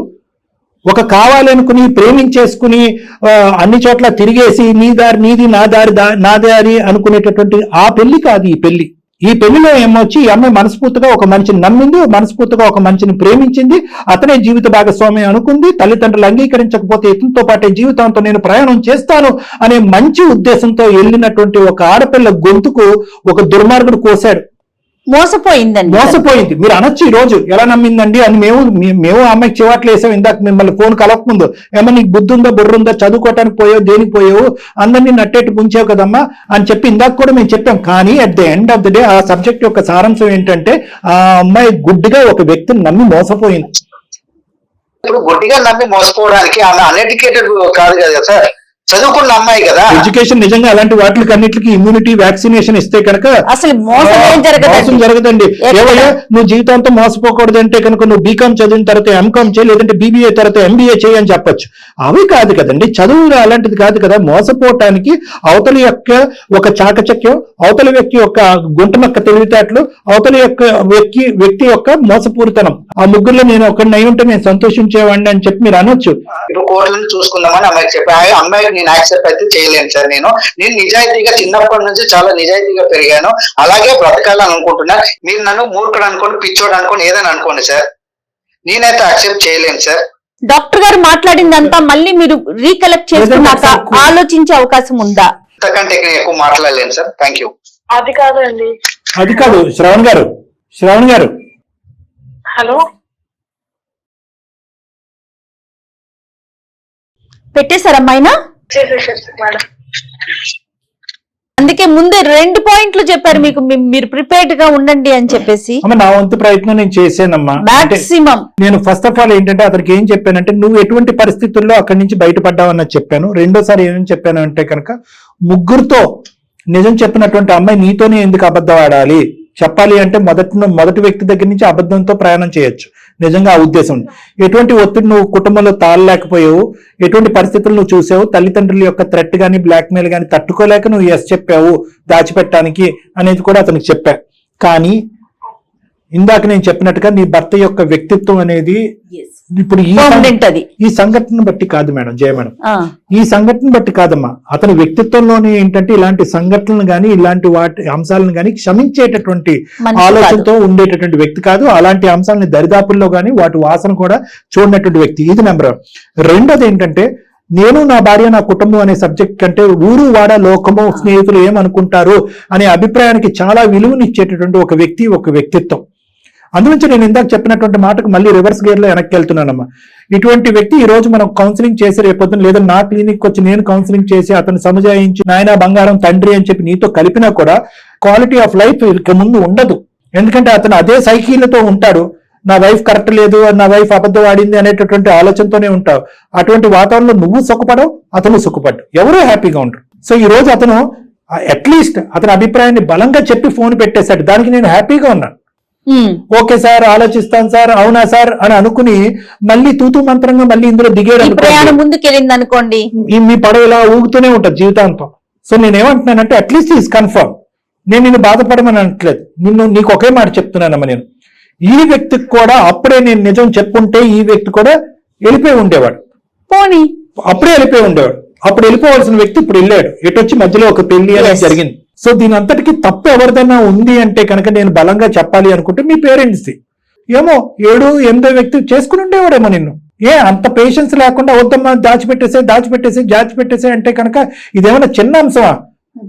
[SPEAKER 3] ఒక కావాలనుకుని ప్రేమించేసుకుని అన్ని చోట్ల తిరిగేసి నీ దారి నీది, నా దారి అనుకునేటటువంటి ఆ పెళ్లి కాదు ఈ పెళ్లి. ఈ పెళ్లిలో ఏమొచ్చి ఈ అమ్మాయి మనస్ఫూర్తిగా ఒక మనిషిని నమ్మింది, మనస్ఫూర్తిగా ఒక మనిషిని ప్రేమించింది, అతనే జీవిత భాగస్వామి అనుకుంది. తల్లిదండ్రులు అంగీకరించకపోతే ఇతనితో పాటే జీవితంతో నేను ప్రయాణం చేస్తాను అనే మంచి ఉద్దేశంతో వెళ్ళినటువంటి ఒక ఆడపిల్ల గొంతుకు ఒక దుర్మార్గుడు కోసాడు. మోసపోయింది. మీరు అనొచ్చు ఈ రోజు ఎలా నమ్మిందండి అని. మేము అమ్మాయికి చివాట్లు వేసాం ఇందాక మిమ్మల్ని ఫోన్ కలవకముందు. ఏమన్నా నీకు బుద్ధి ఉందా, బుర్రుందా, చదువుకోవటానికి పోయావు, దేనికి పోయావు, అందరినీ నట్టేట్టు ముంచావు కదమ్మా అని చెప్పి ఇందాక కూడా మేము చెప్పాం. కానీ at the end of the day ఆ సబ్జెక్ట్ యొక్క సారాంశం ఏంటంటే ఆ అమ్మాయి గుడ్డిగా ఒక వ్యక్తిని నమ్మి మోసపోయింది.
[SPEAKER 5] ఇప్పుడు గుడ్డిగా నమ్మి మోసపోవడానికి ఆమె అన్ఎడ్యుకేటెడ్ కాదు కదా సార్, చదువుకున్న అమ్మాయి కదా.
[SPEAKER 3] ఎడ్యుకేషన్ నిజంగా అలాంటి వాటికి అన్నిటికీ ఇమ్యూనిటీ వ్యాక్సినేషన్ ఇస్తే కనుక
[SPEAKER 4] అసలు మోసం
[SPEAKER 3] జరగదండి. ఏవయ్యా నువ్వు జీవితాంతం మోసపోకూడదు అంటే కనుక నువ్వు బీకామ్ చదివిన తర్వాత ఎంకామ్ చేయి, లేదంటే బీబీఏ తర్వాత ఎంబీఏ చేయి అని చెప్పొచ్చు. అవి కాదు కదండి, చదువు అలాంటిది కాదు కదా. మోసపోవటానికి అవతలి యొక్క ఒక చాకచక్యం, అవతలి వ్యక్తి యొక్క గుంటనొక్క తెలివితేటలు, అవతలి యొక్క వ్యక్తి యొక్క మోసపూరితనం, ఆ ముగ్గురులో నేను ఒకరిని అయి ఉంటే నేను సంతోషించేవాడిని అని చెప్పి మీరు అనొచ్చు.
[SPEAKER 5] ఇప్పుడు కోర్టులను చూసుకుందామని అమ్మాయికి చెప్పి అమ్మాయికి నేను యాక్సెప్ట్ అయితే చేయలేను సార్. నేను నిజాయితీగా చిన్నప్పటి నుంచి చాలా నిజాయితీగా పెరిగాను, అలాగే బ్రతకాలని అనుకుంటున్నా. మీరు నన్ను మూర్ఖుడు అనుకోండి, పిచ్చోడు అనుకోండి, ఏదైనా అనుకోండి సార్, నేనైతే యాక్సెప్ట్ చేయలేను సార్.
[SPEAKER 4] డాక్టర్ గారు మాట్లాడిందంతా మళ్ళీ మీరు రీకలెక్ట్ చేసుకున్నాక ఆలోచించే అవకాశం ఉందా?
[SPEAKER 5] ఇంతకంటే ఎక్కువ మాట్లాడలేను సార్. Thank you.
[SPEAKER 2] అది కాదండి.
[SPEAKER 3] అది కాదు శ్రవణ్ గారు
[SPEAKER 2] హలో,
[SPEAKER 4] పెట్టేశారమ్మాయినా?
[SPEAKER 2] మేడం
[SPEAKER 4] అందుకే ముందే 2 పాయింట్లు చెప్పారు మీకు, మీరు ప్రిపేర్డ్ గా ఉండండి అని చెప్పేసి.
[SPEAKER 3] నా వంతు ప్రయత్నం నేను చేశానమ్మా.
[SPEAKER 4] మాక్సిమం
[SPEAKER 3] నేను ఫస్ట్ ఆఫ్ ఆల్ ఏంటంటే అతనికి ఏం చెప్పానంటే నువ్వు ఎటువంటి పరిస్థితుల్లో అక్కడి నుంచి బయటపడ్డావు అన్నది చెప్పాను. రెండోసారి ఏమని చెప్పాను అంటే కనుక ముగ్గురుతో నిజం చెప్పినటువంటి అమ్మాయి నీతోనే ఎందుకు అబద్ధం ఆడాలి, చెప్పాలి అంటే మొదటి వ్యక్తి దగ్గర నుంచి అబద్ధంతో ప్రయాణం చేయొచ్చు. నిజంగా ఆ ఉద్దేశం. ఎటువంటి ఒత్తిడి నువ్వు కుటుంబంలో తాళలేకపోయావు, ఎటువంటి పరిస్థితులు నువ్వు చూసావు, తల్లిదండ్రుల యొక్క థ్రెట్ గానీ బ్లాక్మెయిల్ గానీ తట్టుకోలేక నువ్వు ఎస్ చెప్పావు దాచిపెట్టడానికి అనేది కూడా అతనికి చెప్పా. కానీ ఇందాక నేను చెప్పినట్టుగా నీ భర్త యొక్క వ్యక్తిత్వం అనేది ఇప్పుడు ఈ సంఘటన బట్టి కాదు మేడం, జయ మేడం, ఈ సంఘటన బట్టి కాదమ్మా, అతని వ్యక్తిత్వంలోనే ఏంటంటే ఇలాంటి సంఘటనలు గాని ఇలాంటి వాటి అంశాలను గాని క్షమించేటటువంటి ఆలోచనతో ఉండేటటువంటి వ్యక్తి కాదు. అలాంటి అంశాలని దరిదాపుల్లో గాని వాటి వాసన కూడా చూడనటువంటి వ్యక్తి. ఇది నెంబర్ 1. రెండోది ఏంటంటే నేను నా భార్య నా కుటుంబం అనే సబ్జెక్ట్ కంటే ఊరు వాడ లోకము స్నేహితులు ఏమనుకుంటారు అనే అభిప్రాయానికి చాలా విలువనిచ్చేటటువంటి ఒక వ్యక్తి, ఒక వ్యక్తిత్వం. అందునుంచి నేను ఇందాక చెప్పినటువంటి మాటకు మళ్ళీ రివర్స్ గేర్ లో వెనక్కి వెళ్తున్నానమ్మా. ఇటువంటి వ్యక్తి ఈ రోజు మనం కౌన్సిలింగ్ చేసి రేపొద్దున లేదా నా క్లినిక్ వచ్చి నేను కౌన్సిలింగ్ చేసి అతను సమజాయించి నాయన బంగారం తండ్రి అని చెప్పి నీతో కలిపినా కూడా క్వాలిటీ ఆఫ్ లైఫ్ ఇక ముందు ఉండదు. ఎందుకంటే అతను అదే సైకిల్తో ఉంటాడు. నా వైఫ్ కరెక్ట్ లేదు, నా వైఫ్ అబద్ధం ఆడింది అనేటటువంటి ఆలోచనతోనే ఉంటావు. అటువంటి వాతావరణంలో నువ్వు సుఖపడవు, అతను సుఖపడ్డు, ఎవరూ హ్యాపీగా ఉంటారు. సో ఈ రోజు అతను అట్లీస్ట్ అతని అభిప్రాయాన్ని బలంగా చెప్పి ఫోన్ పెట్టేశాడు. దానికి నేను హ్యాపీగా ఉన్నాను. ఓకే సార్, ఆలోచిస్తాను సార్, అవునా సార్ అని అనుకుని మళ్ళీ తూతూ మంత్రంగా మళ్ళీ ఇందులో దిగేయడం
[SPEAKER 4] ముందుకెళ్ళింది అనుకోండి,
[SPEAKER 3] మీ పడవ ఇలా ఊగుతూనే ఉంటుంది జీవితాంతం. సో నేనేమంటున్నానంటే అట్లీస్ట్ ఈజ్ కన్ఫర్మ్. నేను నిన్ను బాధపడమని అనట్లేదు, నీకు ఒకే మాట చెప్తున్నానమ్మా. నేను ఈ వ్యక్తికి కూడా అప్పుడే నేను నిజం చెప్పుంటే ఈ వ్యక్తి కూడా వెళ్ళిపోయి ఉండేవాడు, అప్పుడే వెళ్ళిపోయి ఉండేవాడు. అప్పుడు వెళ్ళిపోవాల్సిన వ్యక్తి ఇప్పుడు వెళ్ళాడు, ఎటు వచ్చి మధ్యలో ఒక పెళ్లి అనేది జరిగింది. సో దీని అంతటికి తప్పు ఎవరిదైనా ఉంది అంటే కనుక నేను బలంగా చెప్పాలి అనుకుంటే మీ పేరెంట్స్ది. ఏమో 7, 8 వ్యక్తి చేసుకుని ఉండేవాడేమో నిన్ను. అంత పేషెన్స్ లేకుండా వద్దమ్మా దాచిపెట్టేసే అంటే కనుక ఇదేమన్నా చిన్న అంశమా?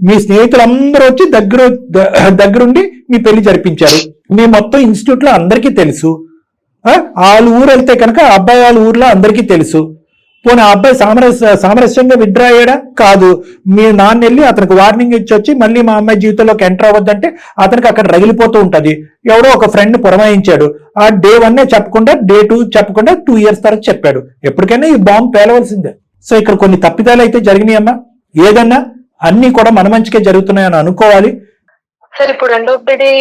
[SPEAKER 3] మీ స్నేహితులందరూ వచ్చి దగ్గరుండి మీ పెళ్లి జరిపించారు. మీ మొత్తం ఇన్స్టిట్యూట్ లో అందరికీ తెలుసు. వాళ్ళ ఊరు వెళ్తే కనుక అబ్బాయి వాళ్ళ ఊర్లో అందరికీ తెలుసు. పోనీ ఆ అబ్బాయి సామరస్యంగా విత్డ్రా అయ్యాడా? కాదు. మీ నాన్న వెళ్ళి అతనికి వార్నింగ్ ఇచ్చి వచ్చి మళ్ళీ మా అమ్మాయి జీవితంలోకి ఎంటర్ అవ్వద్దంటే అతనికి అక్కడ రగిలిపోతూ ఉంటది. ఎవడో ఒక ఫ్రెండ్ పురమాయించాడు. ఆ day 1 చెప్పకుండా day 2 చెప్పకుండా 2 years తర్వాత చెప్పాడు. ఎప్పటికైనా ఈ బాంబు పేలవలసిందే. సో ఇక్కడ కొన్ని తప్పిదాలు అయితే జరిగినాయమ్మా. ఏదన్నా అన్ని కూడా మన మంచికే జరుగుతున్నాయని అనుకోవాలి.
[SPEAKER 2] సార్ ఇప్పుడు ఎండ్ ఆఫ్ ది డే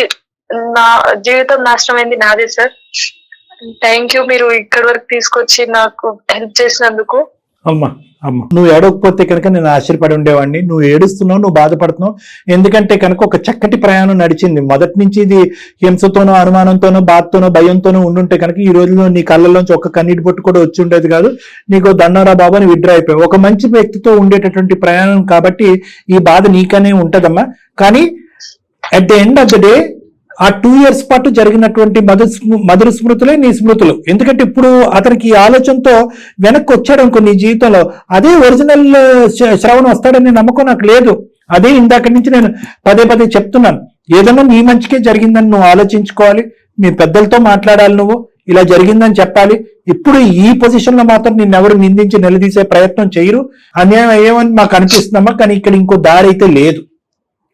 [SPEAKER 2] నా జీవితం నాశనం అయింది నాదే సార్. థ్యాంక్ యూ, మీరు ఇక్కడి వరకు తీసుకొచ్చి నాకు హెల్ప్ చేసినందుకు.
[SPEAKER 3] అమ్మా నువ్వు ఏడవకపోతే కనుక నేను ఆశ్చర్యపడి ఉండేవాడిని. నువ్వు ఏడుస్తున్నావు, నువ్వు బాధపడుతున్నావు. ఎందుకంటే కనుక ఒక చక్కటి ప్రయాణం నడిచింది. మొదటి నుంచి ఇది హింసతోనో అనుమానంతోనో బాధతోనో భయంతోనో ఉండుంటే కనుక ఈ రోజులో నీ కళ్ళలోంచి ఒక కన్నీటి బొట్టు కూడా వచ్చి ఉండేది కాదు. నీకు దండారా బాబు అని విత్డ్రా అయిపోయావు. ఒక మంచి వ్యక్తితో ఉండేటటువంటి ప్రయాణం కాబట్టి ఈ బాధ నీకనే ఉంటదమ్మా. కానీ at the end of the day ఆ 2 years పాటు జరిగినటువంటి మధుర స్మృతులే నీ స్మృతులు. ఎందుకంటే ఇప్పుడు అతనికి ఆలోచనతో వెనక్కి వచ్చాడు అనుకో నీ జీవితంలో, అదే ఒరిజినల్ శ్రవణం వస్తాడని నమ్మకం నాకు లేదు. అదే ఇందాక నుంచి నేను పదే చెప్తున్నాను. ఏదన్నా నీ మంచికే జరిగిందని నువ్వు ఆలోచించుకోవాలి. మీ పెద్దలతో మాట్లాడాలి, నువ్వు ఇలా జరిగిందని చెప్పాలి. ఇప్పుడు ఈ పొజిషన్ లో మాత్రం నిన్నెవరు నిందించి నిలదీసే ప్రయత్నం చేయరు. అన్యాయం అయ్యేమని మాకు అనిపిస్తుందమ్మా. కానీ ఇక్కడ ఇంకో దారి అయితే లేదు,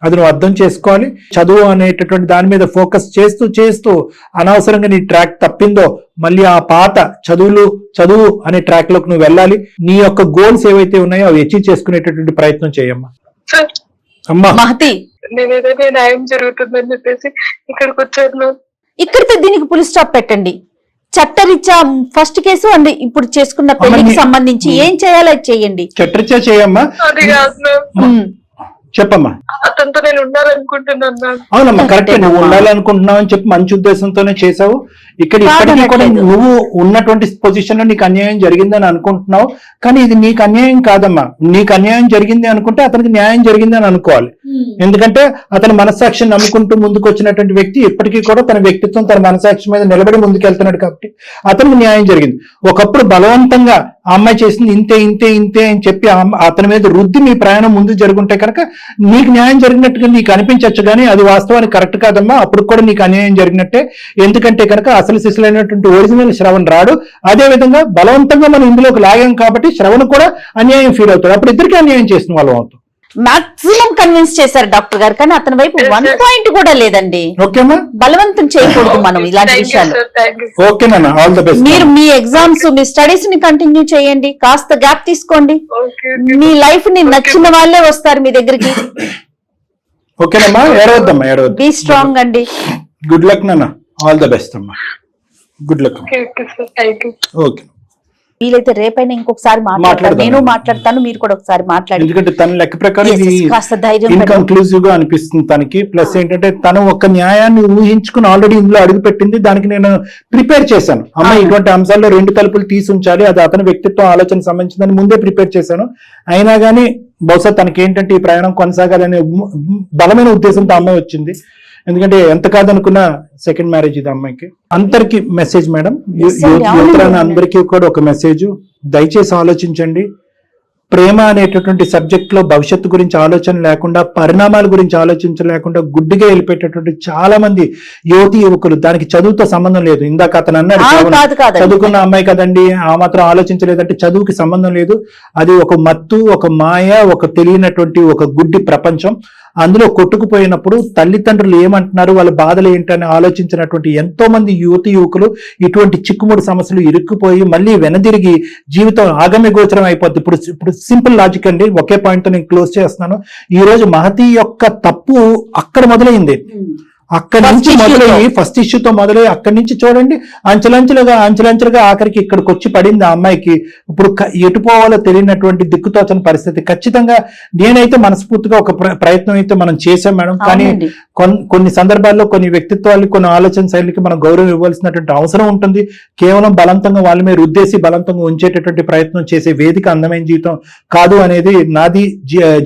[SPEAKER 3] అది నువ్వు అర్థం చేసుకోవాలి. చదువు అనేటటువంటి దాని మీద ఫోకస్ చేస్తూ అనవసరంగా నీ ట్రాక్ తప్పిందో మళ్ళీ ఆ పాత చదువు అనే ట్రాక్ లోకి నువ్వు వెళ్ళాలి. నీ యొక్క గోల్స్ ఏవైతే ఉన్నాయో అవి అచీవ్ చేసుకునేటటువంటి ప్రయత్నం చేయమ్మా. అమ్మా
[SPEAKER 4] మహతి,
[SPEAKER 2] నేనేదైనా న్యాయం జరుగుతుందని చెప్పేసి ఇక్కడికి వచ్చాను.
[SPEAKER 4] ఇక్కడితో దీనికి పులి స్టాప్ పెట్టండి. చట్టరీత్యా ఫస్ట్ కేసు అండ్ ఇప్పుడు చేసుకున్న పెళ్లికి సంబంధించి ఏం చేయాలో అది చేయండి.
[SPEAKER 3] చట్టరీత్యా చేయమ్మా.
[SPEAKER 2] అది కాదు,
[SPEAKER 3] చెప్పమ్మా.
[SPEAKER 2] అతనితో నేను ఉండాలనుకుంటున్నాను.
[SPEAKER 3] అవునమ్మా, కరెక్ట్. నువ్వు ఉండాలనుకుంటున్నావు అని చెప్పి మంచి ఉద్దేశంతోనే చేసావు. ఇప్పటికీ కూడా నువ్వు ఉన్నటువంటి పొజిషన్ లో నీకు అన్యాయం జరిగిందని అనుకుంటున్నావు. కానీ ఇది నీకు అన్యాయం కాదమ్మా. నీకు అన్యాయం జరిగింది అనుకుంటే అతనికి న్యాయం జరిగింది అని అనుకోవాలి. ఎందుకంటే అతని మనస్సాక్షిని నమ్ముకుంటూ ముందుకు వచ్చినటువంటి వ్యక్తి ఇప్పటికీ కూడా తన వ్యక్తిత్వం తన మనస్సాక్షి మీద నిలబడి ముందుకెళ్తున్నాడు కాబట్టి అతనికి న్యాయం జరిగింది. ఒకప్పుడు బలవంతంగా ఆ అమ్మాయి చేసింది ఇంతే అని చెప్పి అతని మీద రుద్ది మీ ప్రయాణం ముందు జరుగుంటే కనుక నీకు న్యాయం జరిగినట్టుగా నీకు అనిపించవచ్చు. కానీ అది వాస్తవానికి కరెక్ట్ కాదమ్మా. అప్పుడు కూడా నీకు అన్యాయం జరిగినట్టే. ఎందుకంటే కనుక అసలు శిశులైనటువంటి ఒరిజినల్ శ్రవణ్ రాడు. అదే విధంగా బలవంతంగా మనం ఇందులోకి లాగాం కాబట్టి శ్రవణ్ కూడా అన్యాయం ఫీల్ అవుతాడు. అప్పుడు ఇద్దరికి అన్యాయం చేసిన వాళ్ళం అవుతాం.
[SPEAKER 4] మాక్సిమం కన్విన్స్ చేశారు డాక్టర్ గారు, కానీ అతని వైపు 1 point కూడా లేదండి.
[SPEAKER 3] ఓకేమా,
[SPEAKER 4] బలవంతం చేయకూడదు మనం ఇలాంటి విషయాలు.
[SPEAKER 3] ఓకేనా, ఆల్ ద బెస్ట్.
[SPEAKER 4] మీరు మీ ఎగ్జామ్స్ మీ స్టడీస్ ని కంటిన్యూ చేయండి, కాస్త గ్యాప్ తీసుకోండి. మీ లైఫ్ ని నచ్చిన వాళ్ళే వస్తారు మీ దగ్గరికి.
[SPEAKER 3] ఓకేనమ్మా, ఏడవద్దమ్మా, ఏడవద్దు.
[SPEAKER 4] బీ స్ట్రాంగ్ అండి.
[SPEAKER 3] గుడ్ లక్ నాన్న, ఆల్ ద బెస్ట్ అమ్మా. Good luck. ఓకే.
[SPEAKER 4] వీలైతే రేపైనా ఇంకొకసారి మాట్లాడతాను,
[SPEAKER 3] మాట్లాడదాం.
[SPEAKER 4] నేను మాట్లాడతాను, మీరు కూడా ఒకసారి మాట్లాడి
[SPEAKER 3] ఎందుకంటే తన లెక్క ప్రకారం
[SPEAKER 4] Yes, yes, కాస్త ధైర్యం
[SPEAKER 3] ఇన్కన్క్లూజివ్ గా అనిపిస్తుంది తనకి. ప్లస్ ఏంటంటే తను ఒక న్యాయాన్ని ఊహించుకుని ఆల్రెడీ ఇందులో అడుగు పెట్టింది. దానికి నేను ప్రిపేర్ చేశాను. అమ్మాయి ఇటువంటి అంశాల్లో 2 తలుపులు తీసి ఉంచాలి, అది అతని వ్యక్తిత్వం ఆలోచన సంబంధించిందని ముందే ప్రిపేర్ చేశాను. అయినా కానీ బహుశా తనకి ఏంటంటే ఈ ప్రయాణం కొనసాగాలనే బలమైన ఉద్దేశంతో అమ్మాయి వచ్చింది. ఎందుకంటే ఎంత కాదనుకున్నా సెకండ్ మ్యారేజ్ ఇది అమ్మాయికి. అందరికి మెసేజ్ మేడం, యువతరాన్ని అందరికీ కూడా ఒక మెసేజ్, దయచేసి ఆలోచించండి. ప్రేమ అనేటటువంటి సబ్జెక్ట్ లో భవిష్యత్తు గురించి ఆలోచన లేకుండా, పరిణామాల గురించి ఆలోచించలేకుండా గుడ్డిగా వెళ్ళిపెట్టేటువంటి చాలా మంది యువతి యువకులు. దానికి చదువుతో సంబంధం లేదు. ఇందాక అతను అన్నాడు చదువుకున్న అమ్మాయి కదండి, ఆ మాత్రం ఆలోచించలేదంటే చదువుకి సంబంధం లేదు. అది ఒక మత్తు, ఒక మాయ, ఒక తెలియనటువంటి ఒక గుడ్డి ప్రపంచం. అందులో కొట్టుకుపోయినప్పుడు తల్లిదండ్రులు ఏమంటున్నారు, వాళ్ళ బాధలు ఏంటని ఆలోచించినటువంటి ఎంతో మంది యువతి యువకులు ఇటువంటి చిక్కుముడి సమస్యలు ఇరుక్కుపోయి మళ్ళీ వెనదిరిగి జీవితం ఆగమ్య గోచరం అయిపోద్ది. ఇప్పుడు సింపుల్ లాజిక్ అండి, ఒకే పాయింట్ తో నేను క్లోజ్ చేస్తున్నాను. ఈ రోజు మహతి యొక్క తప్పు అక్కడ మొదలైంది. అక్కడి నుంచి మొదలయ్యి ఫస్ట్ ఇష్యూతో మొదలయ్యి అక్కడి నుంచి చూడండి అంచెలంచెలుగా ఆఖరికి ఇక్కడికి వచ్చి పడింది ఆ అమ్మాయికి. ఇప్పుడు ఎటు పోవాలో తెలియనటువంటి దిక్కుతోచని పరిస్థితి. ఖచ్చితంగా నేనైతే మనస్ఫూర్తిగా ఒక ప్రయత్నం అయితే మనం చేశాం మేడం. కానీ కొన్ని సందర్భాల్లో కొన్ని వ్యక్తిత్వాలకి, కొన్ని ఆలోచన శైలికి మనం గౌరవం ఇవ్వాల్సినటువంటి అవసరం ఉంటుంది. కేవలం బలవంతంగా వాళ్ళ మీద రుద్దేసి బలవంతంగా ఉంచేటటువంటి ప్రయత్నం చేసే వేదిక అందమైన జీవితం కాదు అనేది నాది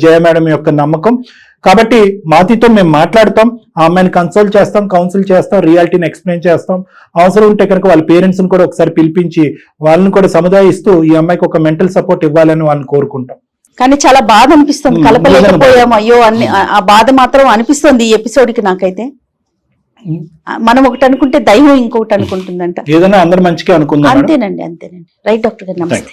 [SPEAKER 3] జయ మేడం యొక్క నమ్మకం. కాబట్టి మాతితో మేము మాట్లాడతాం, ఆ అమ్మాయిని కన్సల్ట్ చేస్తాం, కౌన్సిల్ చేస్తాం, రియాలిటీని ఎక్స్ప్లెయిన్ చేస్తాం. అవసరం ఉంటే కనుక వాళ్ళ పేరెంట్స్ ని కూడా ఒకసారి పిలిపించి వాళ్ళని కూడా సముదాయిస్తూ ఈ అమ్మాయికి ఒక మెంటల్ సపోర్ట్ ఇవ్వాలని వాళ్ళని కోరుకుంటాం.
[SPEAKER 4] కానీ చాలా బాధ అనిపిస్తుంది, కలపలేకపోయాము అయ్యో అన్ని, ఆ బాధ మాత్రం అనిపిస్తుంది ఈ ఎపిసోడ్ కి. నాకైతే మనం ఒకటి అనుకుంటే దైవం ఇంకొకటి అనుకుంటుందంట.
[SPEAKER 3] ఏదైనా అందరు మంచిగా అనుకుందాం.
[SPEAKER 4] అంతేనండి. రైట్ డాక్టర్ గారు, నమస్తే.